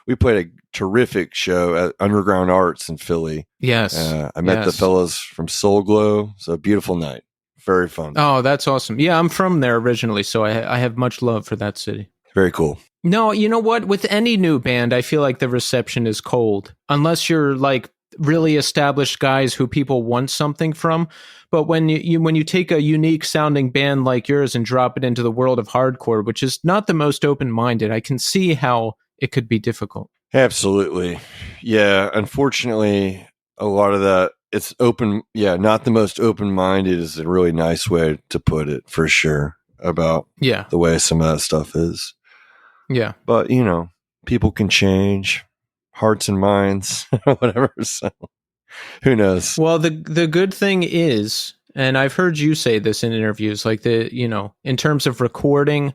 We played a terrific show at Underground Arts in Philly. Yes. I met the fellas from Soul Glow. So beautiful night. Very fun. Oh, that's awesome. Yeah, I'm from there originally, so I have much love for that city. Very cool. No, you know what? With any new band, I feel like the reception is cold. Unless you're like really established guys who people want something from. But when you take a unique sounding band like yours and drop it into the world of hardcore, which is not the most open-minded, I can see how it could be difficult. Absolutely. Yeah, unfortunately, a lot of that, it's open. Yeah, not the most open-minded is a really nice way to put it, for sure, about the way some of that stuff is. Yeah. But, people can change hearts and minds, whatever. So who knows? Well, the good thing is, and I've heard you say this in interviews, like in terms of recording,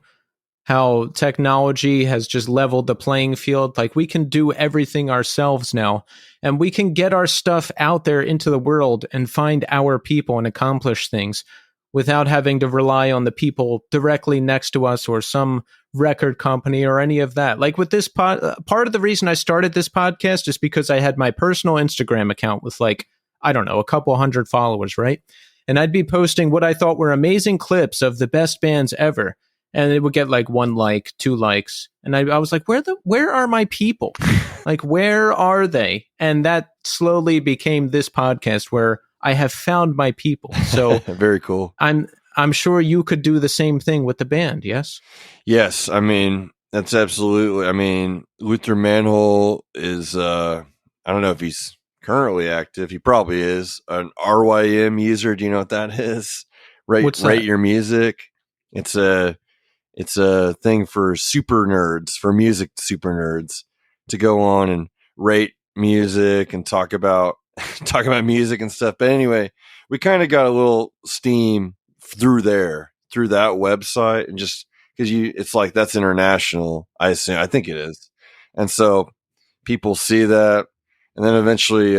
how technology has just leveled the playing field. Like we can do everything ourselves now, and we can get our stuff out there into the world and find our people and accomplish things without having to rely on the people directly next to us or some record company or any of that. Like with this part of the reason I started this podcast is because I had my personal Instagram account with like, I don't know, a couple hundred followers, right? And I'd be posting what I thought were amazing clips of the best bands ever. And it would get like 1 like, 2 likes. And I was like, where are my people? Like, where are they? And that slowly became this podcast where I have found my people. So very cool. I'm sure you could do the same thing with the band. Yes. Yes. That's absolutely, Luther Manhole is, I don't know if he's currently active. He probably is an RYM user. Do you know what that is? Rate your music. It's a thing for super nerds, for music super nerds, to go on and rate music and talk about music and stuff. But anyway, we kind of got a little steam through that website, and just because it's like that's international, I think it is. And so people see that, and then eventually,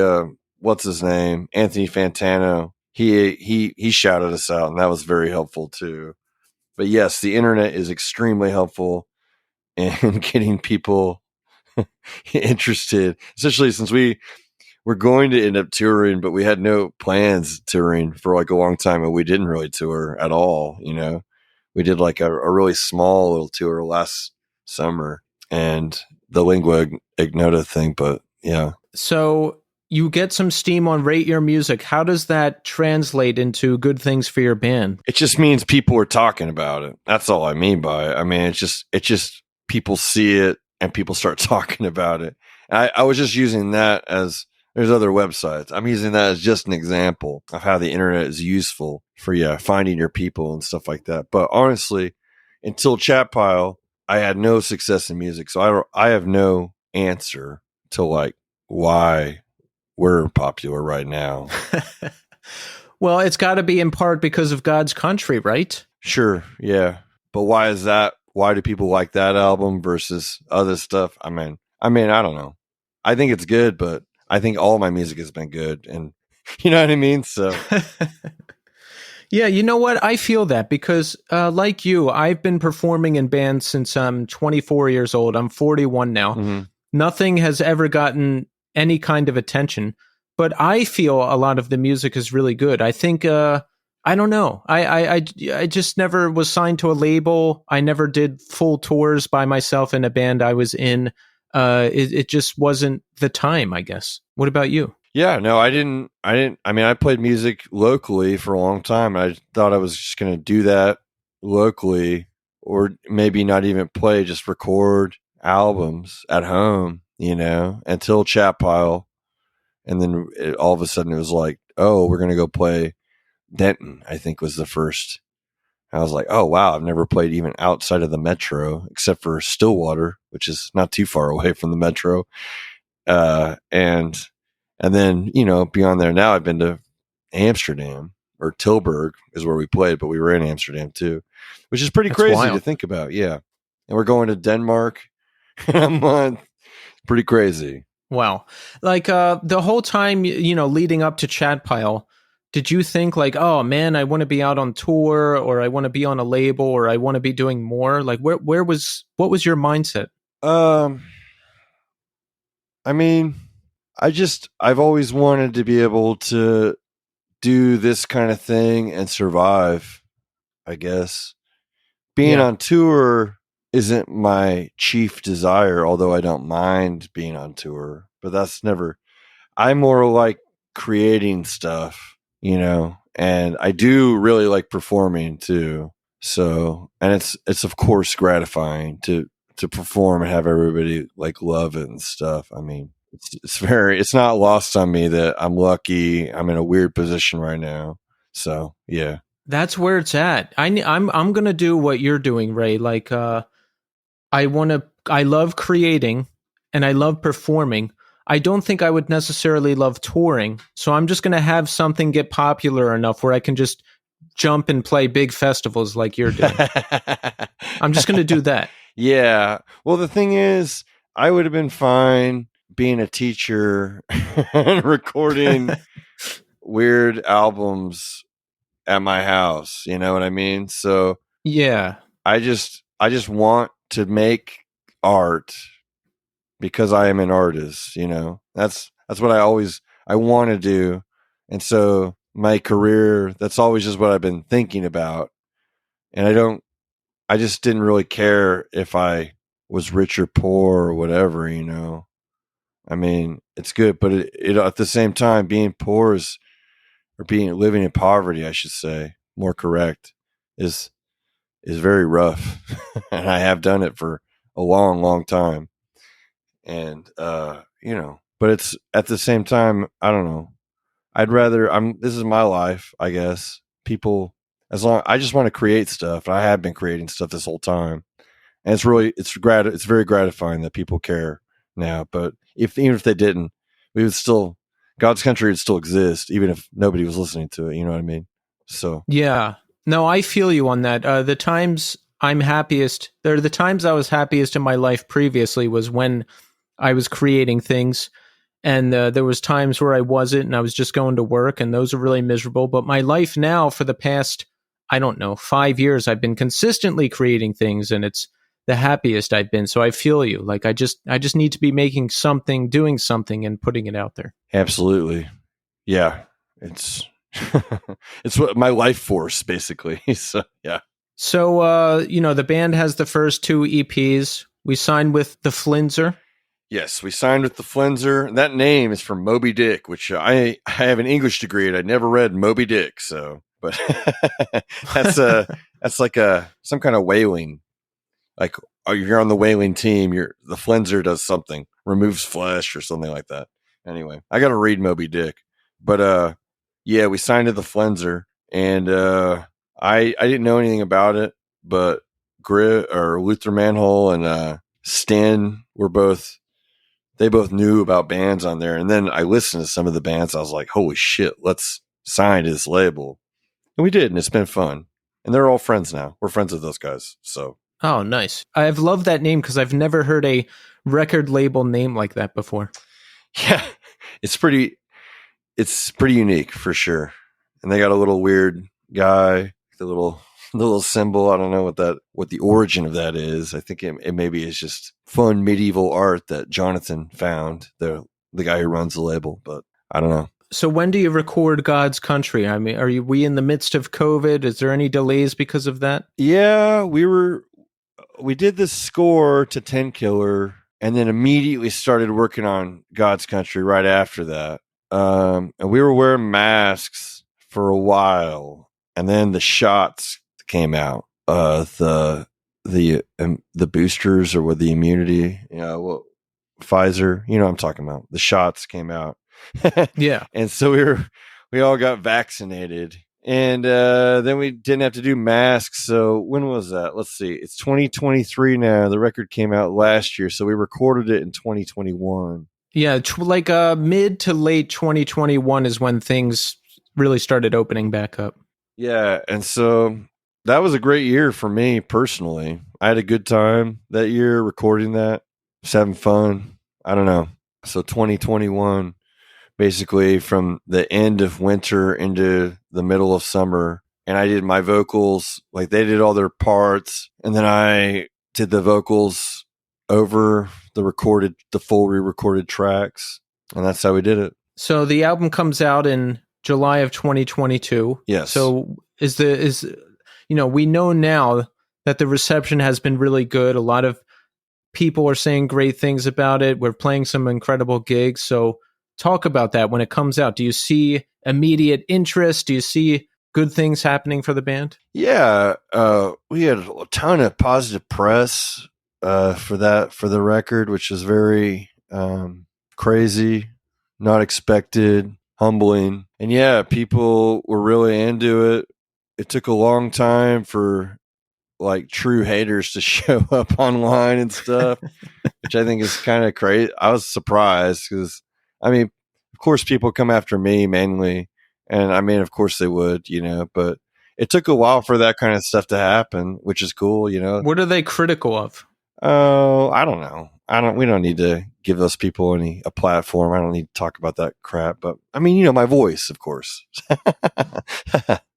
what's his name? Anthony Fantano. he shouted us out, and that was very helpful too. But yes, the internet is extremely helpful in getting people interested, especially since we were going to end up touring, but we had no plans touring for like a long time, and we didn't really tour at all. We did like a really small little tour last summer and the Lingua Ignota thing, but yeah. So you get some steam on Rate Your Music. How does that translate into good things for your band? It just means people are talking about it. That's all I mean by it. I mean, it's just people see it and people start talking about it. I was just using that as, there's other websites. I'm using that as just an example of how the internet is useful for finding your people and stuff like that. But honestly, until Chatpile, I had no success in music, so I have no answer to like why we're popular right now. Well, it's got to be in part because of God's Country, right? Sure, yeah. But why is that? Why do people like that album versus other stuff? I mean, I don't know. I think it's good, but I think all my music has been good, and you know what I mean? So yeah, you know what? I feel that because like you, I've been performing in bands since I'm 24 years old. I'm 41 now. mm-hmm. Nothing has ever gotten any kind of attention, but I feel a lot of the music is really good. I think I don't know. I just never was signed to a label. I never did full tours by myself in a band I was in. It just wasn't the time, I guess. What about you? Yeah, no, I didn't. I mean, I played music locally for a long time. I thought I was just going to do that locally, or maybe not even play, just record albums at home, until Chatpile. And then all of a sudden it was like, oh, we're going to go play Denton, I think was the first. I was like, oh, wow, I've never played even outside of the metro, except for Stillwater, which is not too far away from the metro. And then, beyond there now, I've been to Amsterdam, or Tilburg is where we played, but we were in Amsterdam too, which is pretty crazy to think about. Yeah. And we're going to Denmark in a month. Pretty crazy. Wow. Like the whole time, leading up to Chatpile, did you think like, oh man, I want to be out on tour, or I want to be on a label, or I want to be doing more? Like what was your mindset? I mean, I've always wanted to be able to do this kind of thing and survive, I guess. Being on tour isn't my chief desire, although I don't mind being on tour, but I'm more like creating stuff, and I do really like performing too. So, and it's of course gratifying to perform and have everybody like love it and stuff. I mean, it's not lost on me that I'm lucky. I'm in a weird position right now. So, yeah. That's where it's at. I'm going to do what you're doing, Ray. Like I love creating and I love performing. I don't think I would necessarily love touring. So I'm just going to have something get popular enough where I can just jump and play big festivals like you're doing. I'm just going to do that. Yeah. Well, the thing is, I would have been fine being a teacher and recording weird albums at my house. You know what I mean? So yeah, I just want to make art because I am an artist. That's what I want to do. And so my career, that's always just what I've been thinking about. And I just didn't really care if I was rich or poor or whatever, I mean, it's good, but it at the same time, being poor living in poverty, I should say, more correct, is very rough. And I have done it for a long, long time. And, but it's at the same time, I don't know. This is my life, I guess. I just want to create stuff. I have been creating stuff this whole time. And it's very gratifying that people care now. But even if they didn't, God's Country would still exist, even if nobody was listening to it. You know what I mean? So yeah, no, I feel you on that. The times the times I was happiest in my life previously was when I was creating things, And there was times where I wasn't, and I was just going to work, and those are really miserable. But my life now, for the past, I don't know, 5 years, I've been consistently creating things, and it's the happiest I've been. So I feel you. Like I just need to be making something, doing something, and putting it out there. Absolutely. Yeah. It's it's what my life force, basically. So yeah. So the band has the first 2 EPs. We signed with the Flenser. Yes, we signed with the Flenser. That name is from Moby Dick, which I have an English degree and I never read Moby Dick. So, but that's like some kind of whaling. Like, you're on the whaling team. The Flenser does something, removes flesh or something like that. Anyway, I got to read Moby Dick, but yeah, we signed to the Flenser, and I didn't know anything about it, but Luther Manhole and Stan they both knew about bands on there. And then I listened to some of the bands. I was like, holy shit, let's sign to this label. And we did, and it's been fun. And they're all friends now. We're friends with those guys. So. Oh, nice. I've loved that name because I've never heard a record label name like that before. Yeah, it's pretty unique for sure. And they got a little weird guy, the little symbol. I don't know what the origin of that is. I think it maybe is just fun medieval art that Jonathan found, the guy who runs the label, but I don't know. So when do you record God's Country? I mean, we in the midst of COVID? Is there any delays because of that? Yeah, we did this score to Tenkiller and then immediately started working on God's Country right after that. And we were wearing masks for a while, and then the shots came out. The boosters or with the immunity, Pfizer, what I'm talking about. The shots came out. Yeah. And so we all got vaccinated, and then we didn't have to do masks. So when was that? Let's see. It's 2023 now. The record came out last year, so we recorded it in 2021. Yeah, like mid to late 2021 is when things really started opening back up. Yeah, and so that was a great year for me personally. I had a good time that year recording that, just having fun. I don't know. So 2021, basically from the end of winter into the middle of summer, and I did my vocals, like they did all their parts, and then I did the vocals over the full re-recorded tracks, and that's how we did it. So the album comes out in July of 2022. Yes. So we know now that the reception has been really good. A lot of people are saying great things about it. We're playing some incredible gigs. So talk about that when it comes out. Do you see immediate interest? Do you see good things happening for the band? Yeah. We had a ton of positive press for the record, which is very crazy, not expected, humbling. And yeah, people were really into it. It took a long time for like true haters to show up online and stuff, which I think is kind of crazy. I was surprised because, I mean, of course people come after me mainly, and I mean, of course they would, but it took a while for that kind of stuff to happen, which is cool, What are they critical of? Oh, I don't know. We don't need to give those people a platform. I don't need to talk about that crap, but I mean, my voice, of course.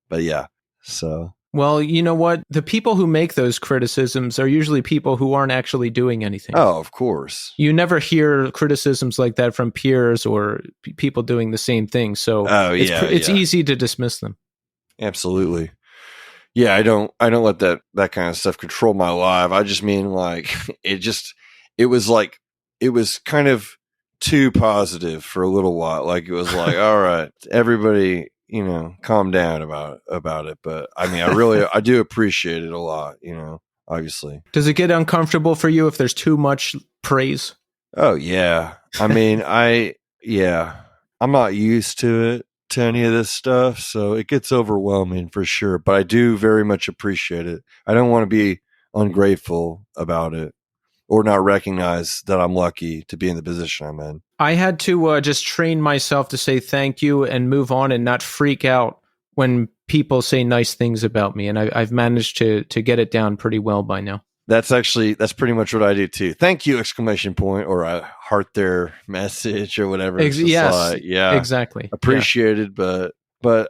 But yeah, so. Well, you know what? The people who make those criticisms are usually people who aren't actually doing anything. Oh, of course. You never hear criticisms like that from peers or people doing the same thing. So it's easy to dismiss them. Absolutely. Yeah, I don't let that kind of stuff control my life. I just mean like it was kind of too positive for a little while. Like it was like, all right, everybody, calm down about it. But I mean, I do appreciate it a lot, obviously. Does it get uncomfortable for you if there's too much praise? Oh yeah. I mean, I'm not used to any of this stuff, so it gets overwhelming for sure, but I do very much appreciate it. I don't want to be ungrateful about it or not recognize that I'm lucky to be in the position I'm in. I had to just train myself to say thank you and move on and not freak out when people say nice things about me, and I've managed to get it down pretty well by now. That's pretty much what I do too. Thank you! Exclamation point, or a heart their message or whatever. It's just yes, yeah, exactly. Appreciated, but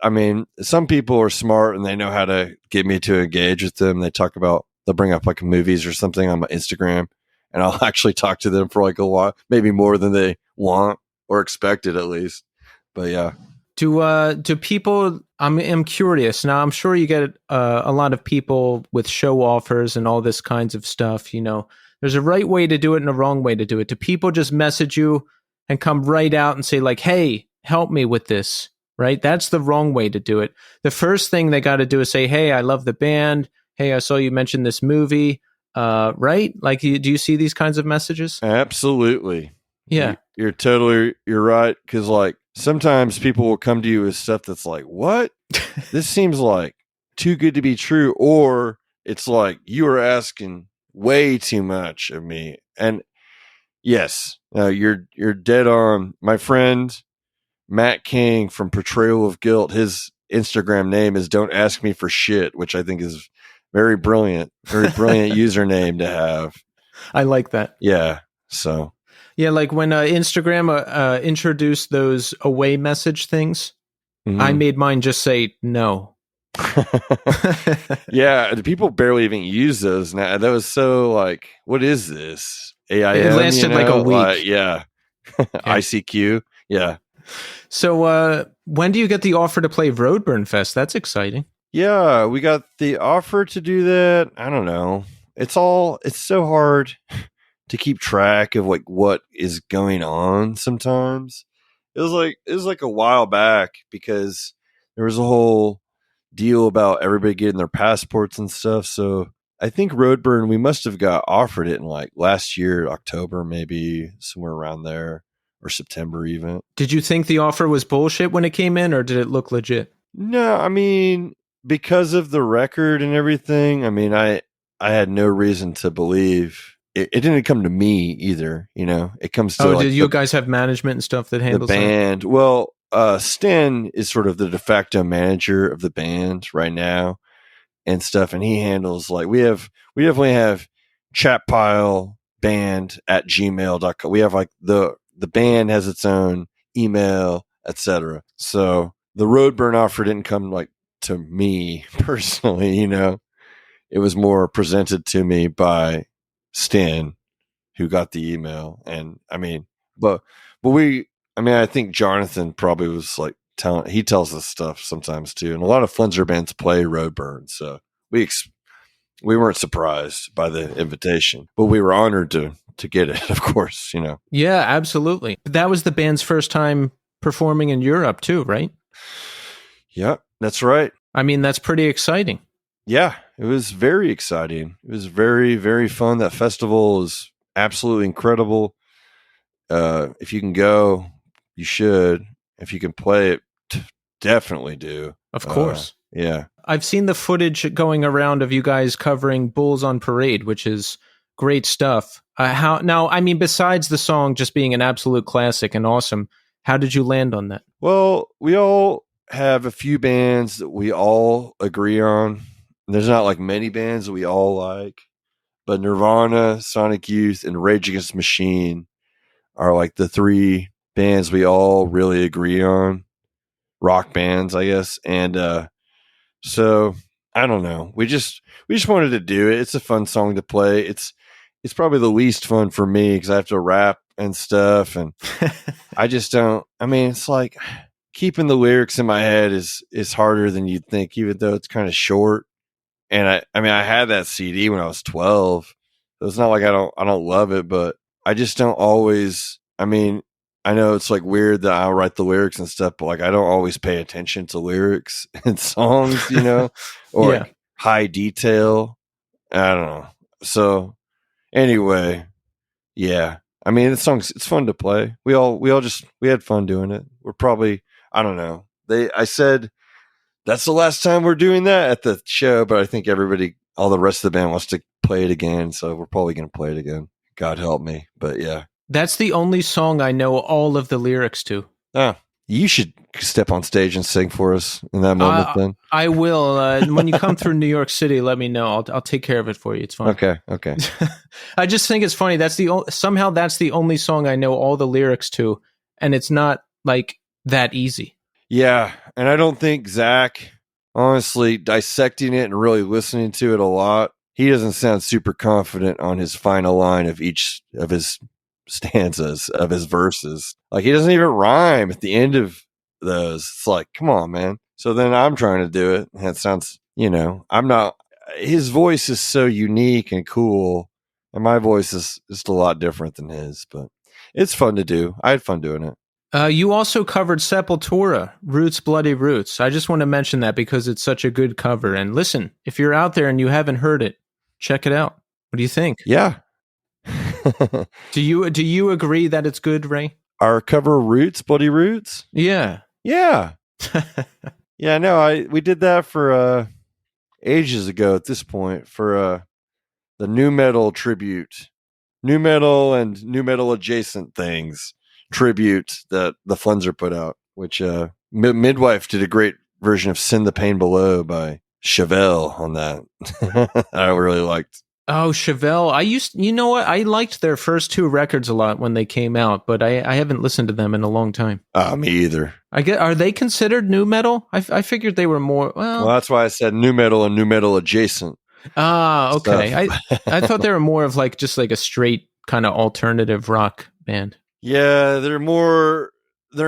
I mean, some people are smart and they know how to get me to engage with them. They'll bring up like movies or something on my Instagram, and I'll actually talk to them for like a while, maybe more than they want or expected at least. But yeah. Do people? I'm curious now. I'm sure you get a lot of people with show offers and all this kinds of stuff. You know, there's a right way to do it and a wrong way to do it. Do people just message you and come right out and say like, "Hey, help me with this"? Right? That's the wrong way to do it. The first thing they got to do is say, "Hey, I love the band. Hey, I saw you mention this movie." Right? Like, do you see these kinds of messages? Absolutely. Yeah. You're right. Because like sometimes people will come to you with stuff that's like, what? This seems like too good to be true. Or it's like, you are asking way too much of me. And yes, you're dead on. My friend, Matt King from Portrayal of Guilt, his Instagram name is Don't Ask Me for Shit, which I think is very brilliant username to have. I like that. Yeah. So. Yeah, like when Instagram introduced those away message things, I made mine just say no. Yeah, people barely even use those now. That was so like, what is this? AIM? It lasted like a week. Yeah. ICQ. Yeah. So when do you get the offer to play Roadburn Fest? That's exciting. Yeah, we got the offer to do that. I don't know. It's so hard to keep track of like what is going on sometimes. It was like a while back because there was a whole deal about everybody getting their passports and stuff. So I think Roadburn, we must have got offered it in like last year, October, maybe somewhere around there, or September even. Did you think the offer was bullshit when it came in, or did it look legit? No, I mean, because of the record and everything, I mean, I had no reason to believe it didn't come to me either. You know, it comes to did you guys have management and stuff that handles the band? That? Well, Stan is sort of the de facto manager of the band right now and stuff. And he handles like, we definitely have chatpileband@gmail.com. We have like the band has its own email, etc. So the Roadburn offer didn't come like to me personally, you know, it was more presented to me by Stan, who got the email. And I mean, but I think Jonathan probably was like he tells us stuff sometimes too. And a lot of Flenser bands play Roadburn. So we weren't surprised by the invitation, but we were honored to get it, of course, you know. Yeah, absolutely. That was the band's first time performing in Europe too, right? Yeah, that's right. I mean, that's pretty exciting. Yeah, it was very exciting. It was very, very fun. That festival is absolutely incredible. If you can go, you should. If you can play it, definitely do. Of course. Yeah. I've seen the footage going around of you guys covering Bulls on Parade, which is great stuff. Besides the song just being an absolute classic and awesome, how did you land on that? Well, we all have a few bands that we all agree on. There's not like many bands that we all like, but Nirvana, Sonic Youth, and Rage Against the Machine are like the three bands we all really agree on. Rock bands, I guess. And so I don't know. We just wanted to do it. It's a fun song to play. It's probably the least fun for me because I have to rap and stuff, and I just don't. I mean, it's like keeping the lyrics in my head is harder than you'd think, even though it's kind of short. And I had that CD when I was 12. So it's not like I don't love it, but I just don't always. I mean, I know it's like weird that I'll write the lyrics and stuff, but like I don't always pay attention to lyrics in songs, you know, or like high detail. I don't know. So anyway, yeah. I mean, it's fun to play. We had fun doing it. We're probably, I don't know. I said that's the last time we're doing that at the show, but I think all the rest of the band wants to play it again, so we're probably going to play it again. God help me, but yeah. That's the only song I know all of the lyrics to. Oh, You should step on stage and sing for us in that moment. Then I will. When you come through New York City, let me know. I'll take care of it for you. It's fine. Okay. I just think it's funny. Somehow that's the only song I know all the lyrics to, and it's not like that easy. Yeah, and I don't think Zach, honestly, dissecting it and really listening to it a lot, he doesn't sound super confident on his final line of each of his stanzas, of his verses. Like, he doesn't even rhyme at the end of those. It's like, come on, man. So then I'm trying to do it, and it sounds, I'm not, his voice is so unique and cool, and my voice is just a lot different than his, but it's fun to do. I had fun doing it. You also covered Sepultura, Roots, Bloody Roots. I just want to mention that because it's such a good cover. And listen, if you're out there and you haven't heard it, check it out. What do you think? Yeah. Do you agree that it's good, Ray? Our cover Roots, Bloody Roots? Yeah. Yeah. Yeah, no, we did that for ages ago at this point for the new metal tribute. New metal and new metal adjacent things. Tribute that the Flenser put out, which Midwife did a great version of Send the Pain Below by Chevelle on that. I really liked. Oh, Chevelle. You know what? I liked their first two records a lot when they came out, but I haven't listened to them in a long time. Me either. Are they considered new metal? I figured they were more, well, that's why I said new metal and new metal adjacent. Okay. I thought they were more of just like a straight kind of alternative rock band. Yeah, they're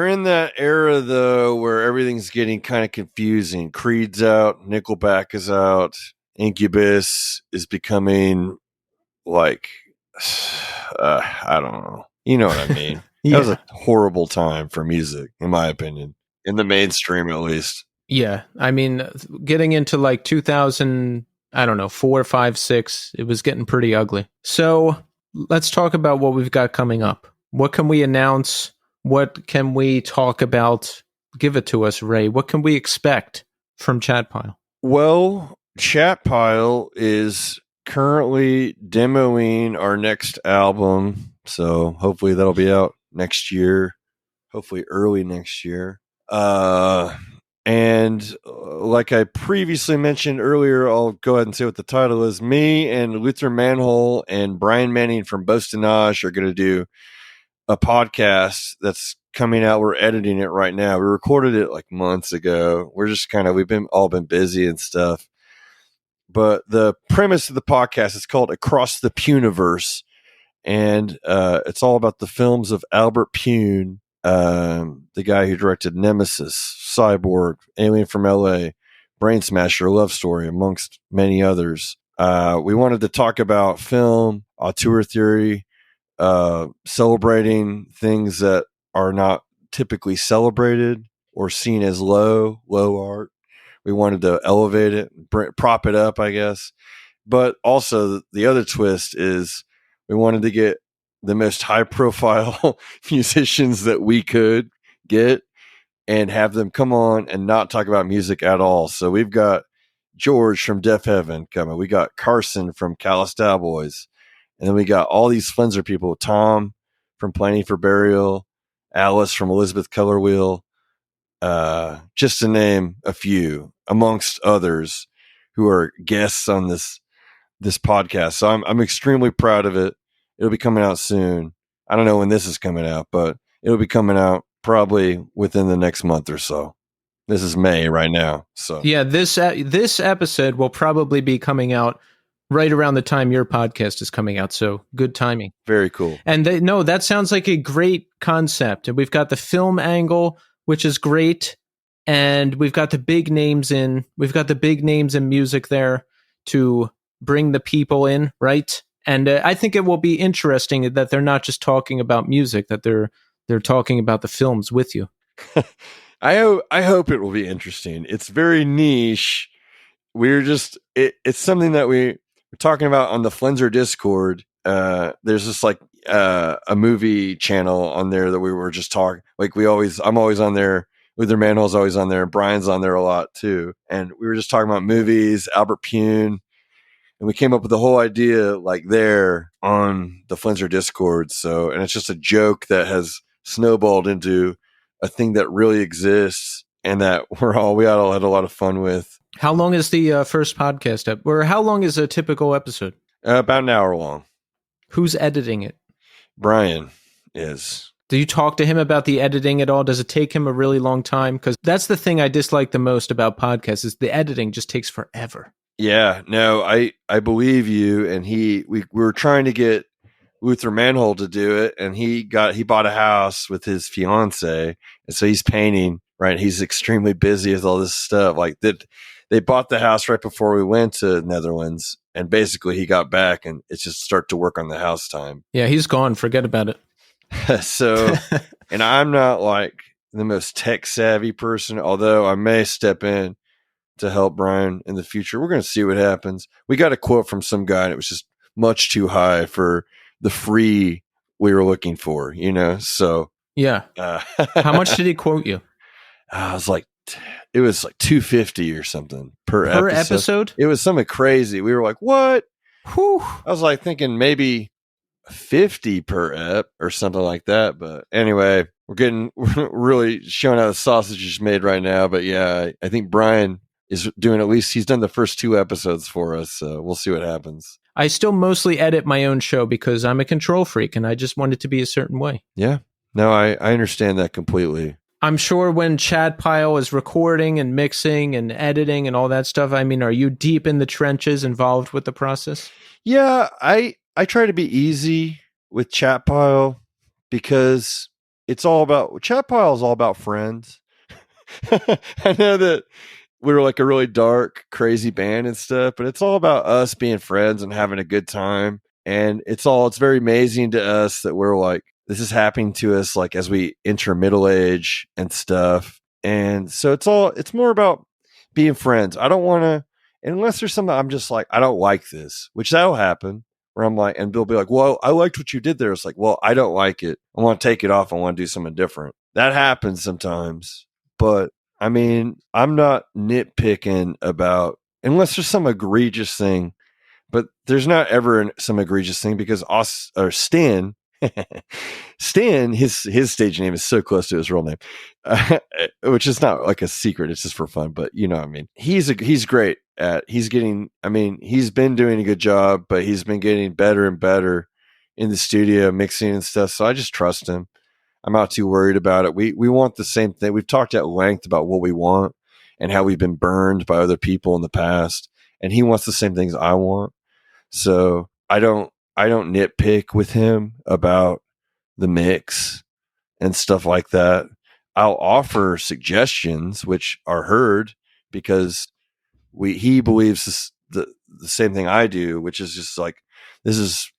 in that era though where everything's getting kind of confusing. Creed's out, Nickelback is out, Incubus is becoming like I don't know. You know what I mean? Yeah. That was a horrible time for music, in my opinion. In the mainstream at least. Yeah. I mean, getting into 2000, I don't know, 4, 5, 6, it was getting pretty ugly. So let's talk about what we've got coming up. What can we announce? What can we talk about? Give it to us, Ray. What can we expect from Chatpile? Well, Chatpile is currently demoing our next album, so hopefully that'll be out next year, hopefully early next year. And like I previously mentioned earlier, I'll go ahead and say what the title is. Me and Luther Manhole and Brian Manning from Bostonage are going to do a podcast that's coming out. We're editing it right now. We recorded it months ago. We're just we've all been busy and stuff. But the premise of the podcast is called Across the Puniverse. And it's all about the films of Albert Pune, the guy who directed Nemesis, Cyborg, Alien from LA, Brain Smasher, Love Story, amongst many others. We wanted to talk about film, auteur theory, celebrating things that are not typically celebrated or seen as low art. We wanted to elevate it, prop it up, I guess. But also the other twist is we wanted to get the most high profile musicians that we could get and have them come on and not talk about music at all. So we've got George from Deaf Heaven coming. We got Carson from Callous Cowboys. And then we got all these Flenser people, Tom from Planning for Burial, Alice from Elizabeth Color Wheel, just to name a few, amongst others who are guests on this podcast. So I'm extremely proud of it. It'll be coming out soon. I don't know when this is coming out, but it'll be coming out probably within the next month or so. This is May right now. So yeah, this episode will probably be coming out right around the time your podcast is coming out. So good timing. Very cool. And that sounds like a great concept. And we've got the film angle, which is great. And we've got the big names in music there to bring the people in, right? And I think it will be interesting that they're not just talking about music, that they're talking about the films with you. I hope it will be interesting. It's very niche. It's something that we're talking about on the Flenser Discord. There's just a movie channel on there that we were just talking. I'm always on there. Luther Manhole's always on there. And Brian's on there a lot too. And we were just talking about movies, Albert Pune. And we came up with the whole idea there on the Flenser Discord. And it's just a joke that has snowballed into a thing that really exists and that we all had a lot of fun with. How long is the first podcast or how long is a typical episode? About an hour long. Who's editing it? Brian is. Do you talk to him about the editing at all? Does it take him a really long time? Because that's the thing I dislike the most about podcasts is the editing just takes forever. Yeah, no, I believe you. And we were trying to get Luther Manhold to do it, and he bought a house with his fiance, and so he's painting. Right, he's extremely busy with all this stuff. Like that, they bought the house right before we went to Netherlands, and basically he got back, and it's just start to work on the house time. Yeah, he's gone. Forget about it. So, and I'm not like the most tech savvy person, although I may step in to help Brian in the future. We're going to see what happens. We got a quote from some guy, and it was just much too high for the free we were looking for, So, yeah. How much did he quote you? It was like $250 or something per episode. It was something crazy. We were like, what? Whew. I was like thinking maybe 50 per ep or something like that. But anyway, we're really showing how the sausage is made right now. But yeah, I think Brian is doing, at least he's done the first 2 episodes for us. So we'll see what happens. I still mostly edit my own show because I'm a control freak and I just want it to be a certain way. Yeah, no, I understand that completely. I'm sure when Chad Pyle is recording and mixing and editing and all that stuff, I mean, are you deep in the trenches involved with the process? Yeah, I try to be easy with Chat Pile because Chat Pile is all about friends. I know that we were like a really dark, crazy band and stuff, but it's all about us being friends and having a good time. And it's very amazing to us that we're like, this is happening to us like as we enter middle age and stuff. And so it's more about being friends. I don't want to, unless there's something I'm just like, I don't like this, which that'll happen where I'm like, and Bill will be like, well, I liked what you did there. It's like, well, I don't like it. I want to take it off. I want to do something different. That happens sometimes. But I mean, I'm not nitpicking about, unless there's some egregious thing, but there's not ever some egregious thing because Stan, his stage name is so close to his real name, which is not like a secret. It's just for fun, but you know what I mean? He's great at, he's been doing a good job, but he's been getting better and better in the studio mixing and stuff. So I just trust him. I'm not too worried about it. We want the same thing. We've talked at length about what we want and how we've been burned by other people in the past. And he wants the same things I want. So I don't nitpick with him about the mix and stuff like that. I'll offer suggestions, which are heard because he believes the same thing I do, which is just like, this is,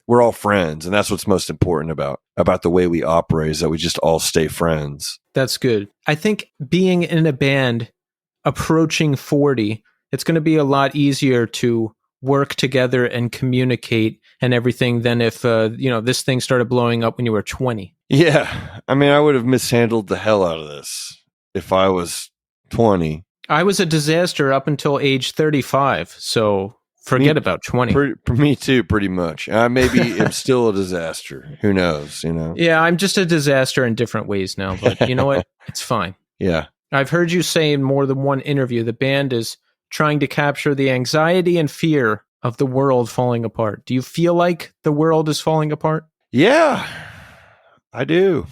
we're all friends. And that's what's most important about the way we operate, is that we just all stay friends. That's good. I think being in a band approaching 40, it's going to be a lot easier to work together and communicate and everything than if, this thing started blowing up when you were 20. Yeah. I mean, I would have mishandled the hell out of this if I was 20. I was a disaster up until age 35. So forget about 20. Me too, pretty much. I maybe am still a disaster. Who knows, Yeah, I'm just a disaster in different ways now, but you know what? It's fine. Yeah. I've heard you say in more than one interview, the band is trying to capture the anxiety and fear of the world falling apart. Do you feel like the world is falling apart? Yeah, I do.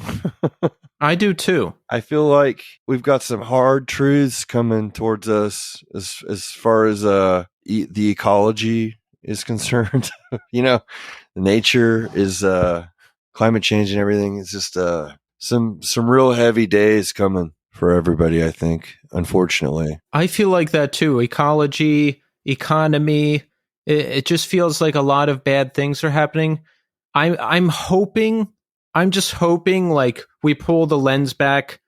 I do too. I feel like we've got some hard truths coming towards us as far as the ecology is concerned. Nature is climate change and everything. It's just some real heavy days coming for everybody, I think, unfortunately. I feel like that too. Ecology, economy, it just feels like a lot of bad things are happening. I'm just hoping like we pull the lens back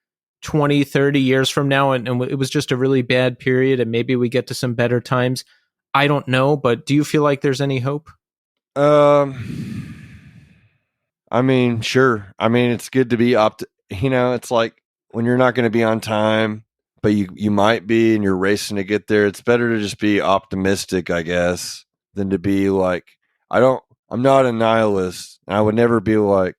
20, 30 years from now and it was just a really bad period and maybe we get to some better times. I don't know, but do you feel like there's any hope? I mean, sure. I mean, it's good to be it's like when you're not going to be on time, but you might be and you're racing to get there. It's better to just be optimistic, I guess, than to be like, I'm not a nihilist. And I would never be like,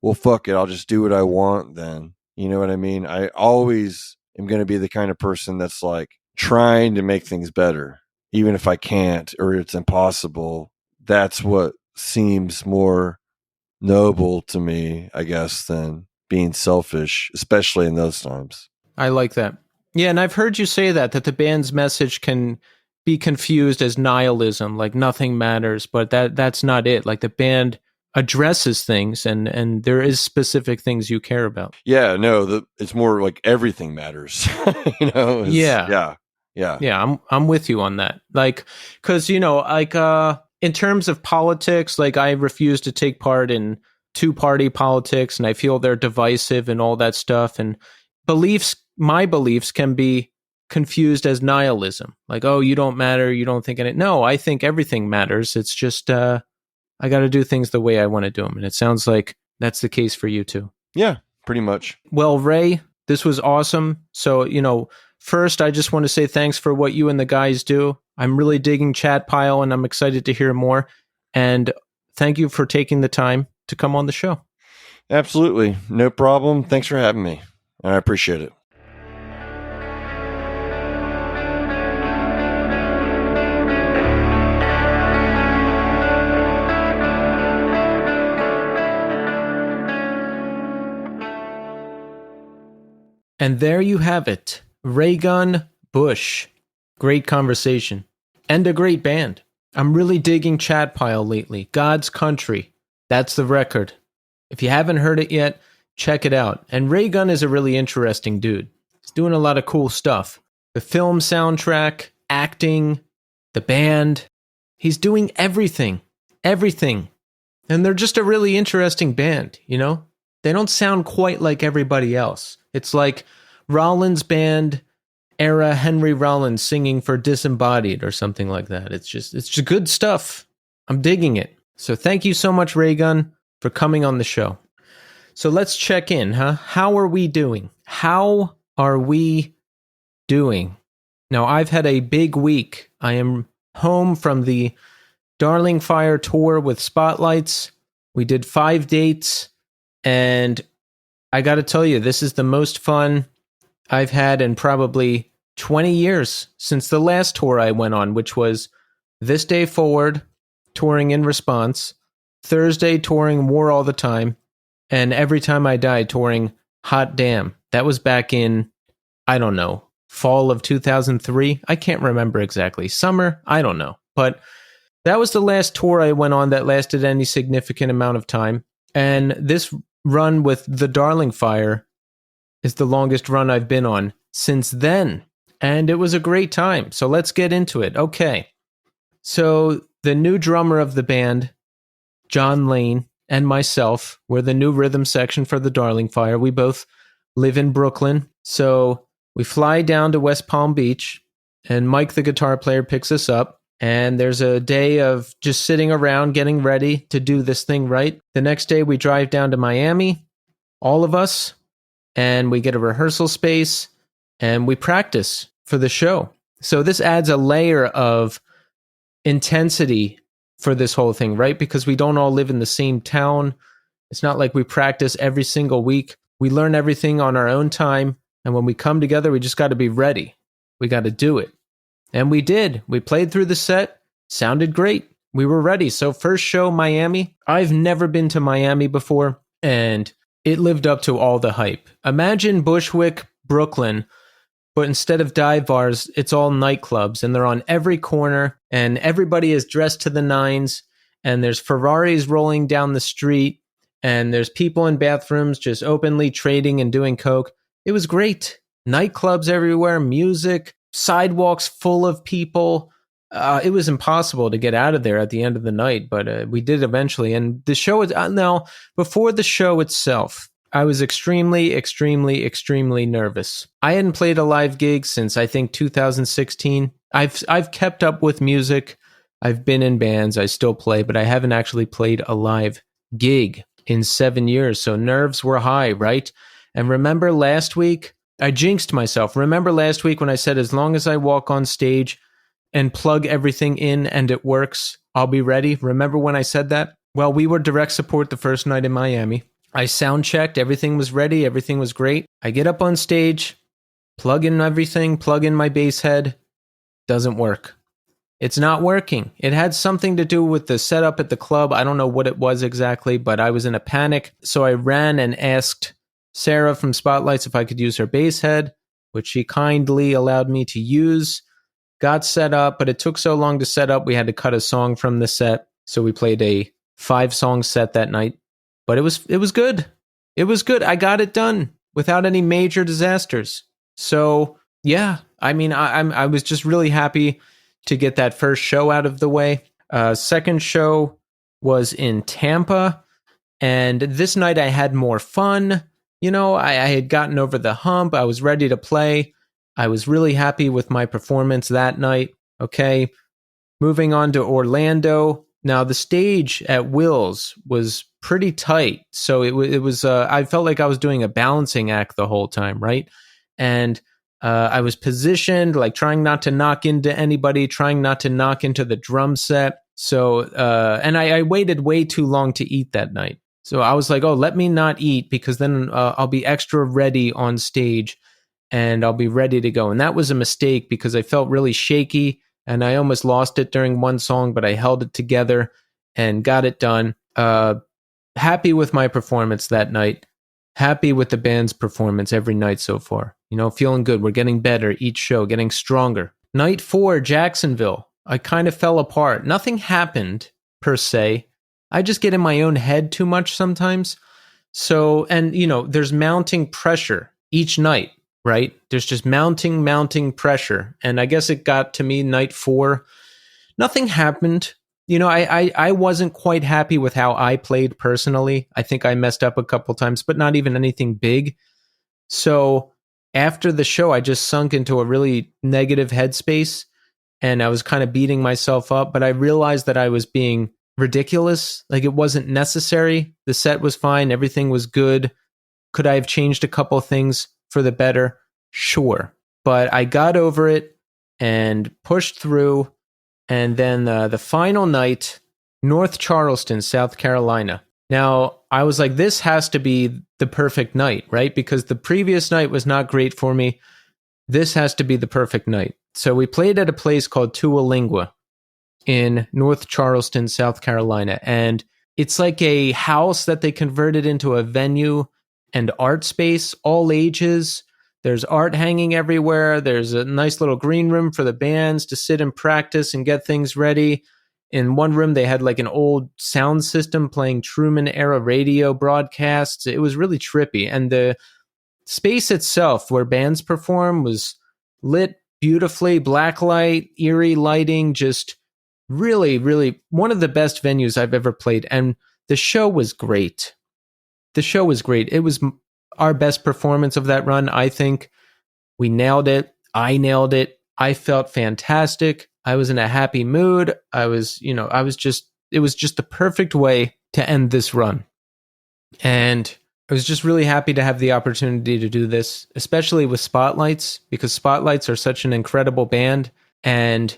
well, fuck it, I'll just do what I want then. You know what I mean? I always am going to be the kind of person that's like trying to make things better, even if I can't or it's impossible. That's what seems more noble to me, I guess, than being selfish, especially in those times. I like that. Yeah, and I've heard you say that the band's message can be confused as nihilism, like nothing matters, but that's not it. Like the band addresses things and there is specific things you care about. Yeah, no, it's more like everything matters. Yeah. Yeah. Yeah, I'm with you on that. Like, because in terms of politics, like I refuse to take part in two-party politics, and I feel they're divisive and all that stuff. And my beliefs can be confused as nihilism. Like, oh, you don't matter, you don't think in it. No, I think everything matters. It's just I got to do things the way I want to do them, and it sounds like that's the case for you too. Yeah, pretty much. Well, Ray, this was awesome. So, first, I just want to say thanks for what you and the guys do. I'm really digging Chat Pile, and I'm excited to hear more. And thank you for taking the time to come on the show. Absolutely. No problem. Thanks for having me. I appreciate it. And there you have it. Raygun Busch. Great conversation. And a great band. I'm really digging Chat Pile lately. God's Country. That's the record. If you haven't heard it yet, check it out. And Raygun is a really interesting dude. He's doing a lot of cool stuff. The film soundtrack, acting, the band. He's doing everything. Everything. And they're just a really interesting band, They don't sound quite like everybody else. It's like Rollins band era Henry Rollins singing for Disembodied or something like that. It's just good stuff. I'm digging it. So thank you so much, Raygun, for coming on the show. So let's check in, huh? How are we doing? How are we doing? Now, I've had a big week. I am home from the Darling Fire tour with Spotlights. We did 5 dates, and I got to tell you, this is the most fun I've had in probably 20 years since the last tour I went on, which was This Day Forward, touring In Response, Thursday touring War All the Time, and Every Time I Die touring Hot Damn. That was back in, I don't know, fall of 2003. I can't remember exactly. Summer? I don't know. But that was the last tour I went on that lasted any significant amount of time. And this run with the Darling Fire is the longest run I've been on since then. And it was a great time. So let's get into it. Okay. So the new drummer of the band, John Lane, and myself were the new rhythm section for the Darling Fire. We both live in Brooklyn. So we fly down to West Palm Beach, and Mike, the guitar player, picks us up. And there's a day of just sitting around getting ready to do this thing right. The next day we drive down to Miami, all of us, and we get a rehearsal space and we practice for the show. So this adds a layer of intensity for this whole thing, right? Because we don't all live in the same town. It's not like we practice every single week. We learn everything on our own time. And when we come together, we just got to be ready. We got to do it. And we did. We played through the set. Sounded great. We were ready. So first show, Miami. I've never been to Miami before, and it lived up to all the hype. Imagine Bushwick, Brooklyn, but instead of dive bars, it's all nightclubs, and they're on every corner, and everybody is dressed to the nines, and there's Ferraris rolling down the street, and there's people in bathrooms just openly trading and doing coke. It was great. Nightclubs everywhere, music, sidewalks full of people. It was impossible to get out of there at the end of the night, but we did eventually. And the show is now, before the show itself, I was extremely, extremely, extremely nervous. I hadn't played a live gig since I think 2016. I've kept up with music. I've been in bands. I still play, but I haven't actually played a live gig in 7 years. So nerves were high, right? And remember last week, I jinxed myself. Remember last week when I said, as long as I walk on stage and plug everything in and it works, I'll be ready? Remember when I said that? Well, we were direct support the first night in Miami. I sound checked. Everything was ready. Everything was great. I get up on stage, plug in everything, plug in my bass head. Doesn't work. It's not working. It had something to do with the setup at the club. I don't know what it was exactly, but I was in a panic. So I ran and asked Sarah from Spotlights if I could use her bass head, which she kindly allowed me to use. Got set up, but it took so long to set up, we had to cut a song from the set. So we played a 5-song set that night. But it was good. It was good. I got it done without any major disasters. So yeah, I mean, I was just really happy to get that first show out of the way. Second show was in Tampa, and this night I had more fun. You know, I had gotten over the hump. I was ready to play. I was really happy with my performance that night. Okay, moving on to Orlando. Now, the stage at Will's was pretty tight, so it was. I felt like I was doing a balancing act the whole time, right? And I was positioned, like trying not to knock into anybody, trying not to knock into the drum set. So, and I waited way too long to eat that night. So I was like, oh, let me not eat because then I'll be extra ready on stage and I'll be ready to go. And that was a mistake because I felt really shaky and I almost lost it during one song, but I held it together and got it done. Happy with my performance that night. Happy with the band's performance every night so far. You know, feeling good. We're getting better each show, getting stronger. Night 4, Jacksonville. I kind of fell apart. Nothing happened per se. I just get in my own head too much sometimes. So, and you know, there's mounting pressure each night, right? There's just mounting pressure. And I guess it got to me night 4. Nothing happened. You know, I wasn't quite happy with how I played personally. I think I messed up a couple times, but not even anything big. So after the show, I just sunk into a really negative headspace and I was kind of beating myself up, but I realized that I was being ridiculous. Like it wasn't necessary. The set was fine. Everything was good. Could I have changed a couple things for the better? Sure. But I got over it and pushed through. And then the final night, North Charleston, South Carolina. Now, I was like, this has to be the perfect night, right? Because the previous night was not great for me. This has to be the perfect night. So we played at a place called Tualingua in North Charleston, South Carolina. And it's like a house that they converted into a venue and art space, all ages. There's art hanging everywhere. There's a nice little green room for the bands to sit and practice and get things ready. In one room, they had like an old sound system playing Truman era radio broadcasts. It was really trippy. And the space itself where bands perform was lit beautifully, black light, eerie lighting, just really, really one of the best venues I've ever played. And the show was great. The show was great. It was our best performance of that run, I think. We nailed it. I nailed it. I felt fantastic. I was in a happy mood. It was just the perfect way to end this run. And I was just really happy to have the opportunity to do this, especially with Spotlights, because Spotlights are such an incredible band. And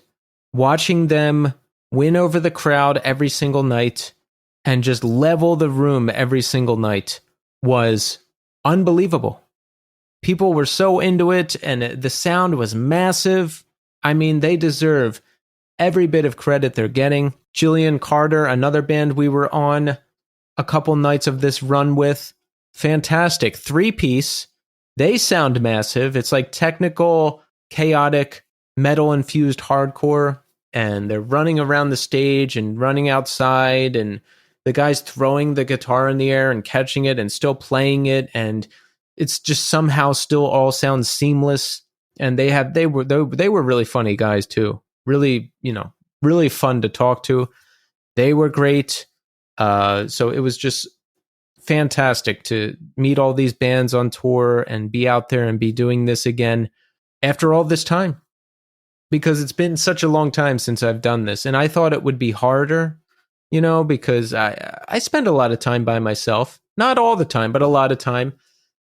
watching them win over the crowd every single night and just level the room every single night was unbelievable. People were so into it, and the sound was massive. I mean, they deserve every bit of credit they're getting. Jillian Carter, another band we were on a couple nights of this run with, fantastic 3-piece. They sound massive. It's like technical, chaotic, metal-infused hardcore, and they're running around the stage and running outside, and the guy's throwing the guitar in the air and catching it and still playing it, and it's just somehow still all sounds seamless. And they were really funny guys too. Really, really fun to talk to. They were great. So it was just fantastic to meet all these bands on tour and be out there and be doing this again after all this time, because it's been such a long time since I've done this. And I thought it would be harder, because I spend a lot of time by myself, not all the time, but a lot of time.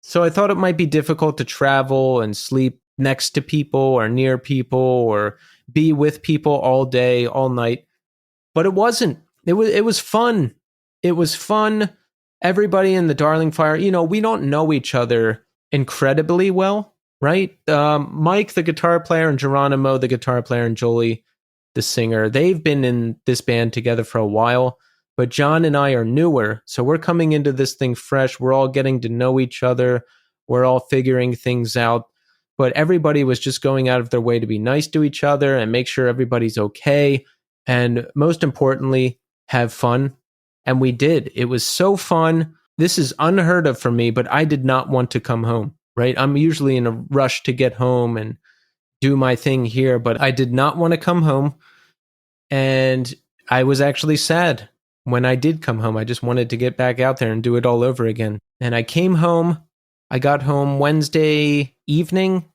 So I thought it might be difficult to travel and sleep next to people or near people or be with people all day, all night. But it wasn't. It was fun. It was fun. everybody in the Darling Fire, we don't know each other incredibly well, right? Mike, the guitar player, and Geronimo, the guitar player, and Jolie, the singer, they've been in this band together for a while, but John and I are newer, so we're coming into this thing fresh. We're all getting to know each other. We're all figuring things out, but everybody was just going out of their way to be nice to each other and make sure everybody's okay, and most importantly, have fun. And we did. It was so fun. This is unheard of for me, but I did not want to come home, right? I'm usually in a rush to get home and do my thing here, but I did not want to come home. And I was actually sad when I did come home. I just wanted to get back out there and do it all over again. And I came home. I got home Wednesday evening,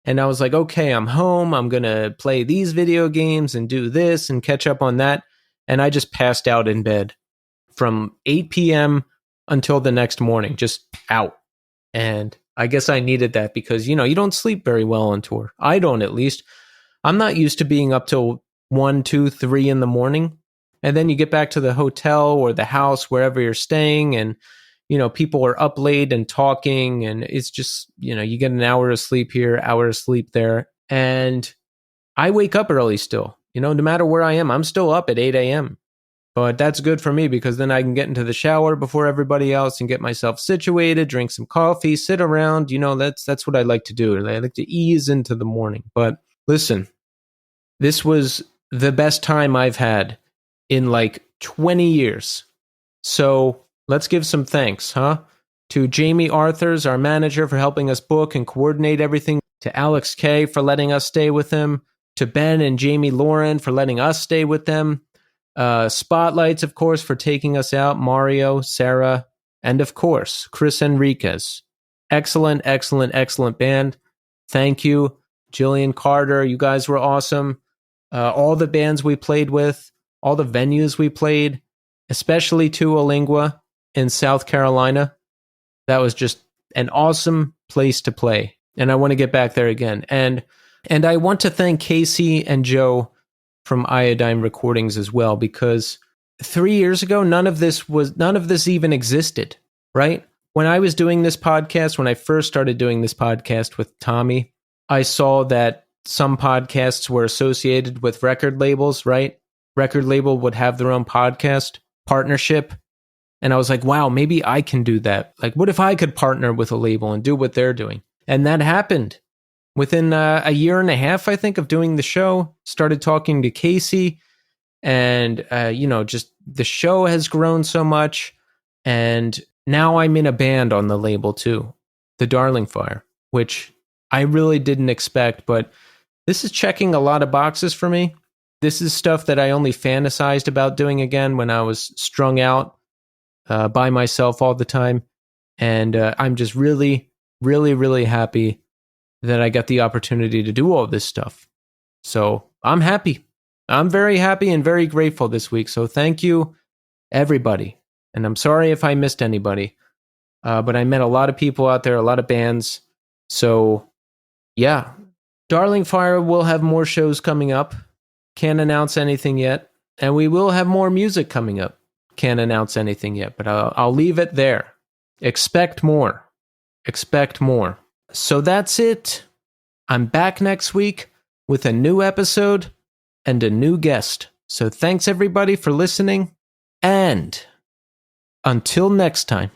and I was like, okay, I'm home. I'm going to play these video games and do this and catch up on that. And I just passed out in bed from 8 p.m. until the next morning, just out. And I guess I needed that because, you don't sleep very well on tour. I don't, at least. I'm not used to being up till 1, 2, 3 in the morning. And then you get back to the hotel or the house, wherever you're staying, and, people are up late and talking, and it's just, you get an hour of sleep here, hour of sleep there. And I wake up early still, no matter where I am, I'm still up at 8 a.m. But that's good for me because then I can get into the shower before everybody else and get myself situated, drink some coffee, sit around. That's what I like to do. I like to ease into the morning. But listen, this was the best time I've had in like 20 years. So let's give some thanks, to Jamie Arthurs, our manager, for helping us book and coordinate everything. To Alex K for letting us stay with him. To Ben and Jamie Lauren for letting us stay with them. Spotlights, of course, for taking us out. Mario, Sarah, and of course, Chris Enriquez. Excellent, excellent, excellent band. Thank you. Jillian Carter, you guys were awesome. All the bands we played with, all the venues we played, especially Tuolingua in South Carolina. That was just an awesome place to play. And I want to get back there again. And I want to thank Casey and Joe from Iodine Recordings as well, because 3 years ago, none of this even existed, right? When I was doing this podcast, when I first started doing this podcast with Tommy, I saw that some podcasts were associated with record labels, right? Record label would have their own podcast partnership. And I was like, wow, maybe I can do that. Like, what if I could partner with a label and do what they're doing? And that happened. Within a year and a half, I think, of doing the show, started talking to Casey, and, just the show has grown so much. And now I'm in a band on the label too, the Darling Fire, which I really didn't expect, but this is checking a lot of boxes for me. This is stuff that I only fantasized about doing again when I was strung out by myself all the time. And I'm just really, really, really happy that I got the opportunity to do all this stuff. So I'm happy. I'm very happy and very grateful this week. So thank you, everybody. And I'm sorry if I missed anybody. But I met a lot of people out there, a lot of bands. So yeah, Darling Fire will have more shows coming up. Can't announce anything yet. And we will have more music coming up. Can't announce anything yet, but I'll leave it there. Expect more. Expect more. So that's it. I'm back next week with a new episode and a new guest. So thanks everybody for listening. And until next time.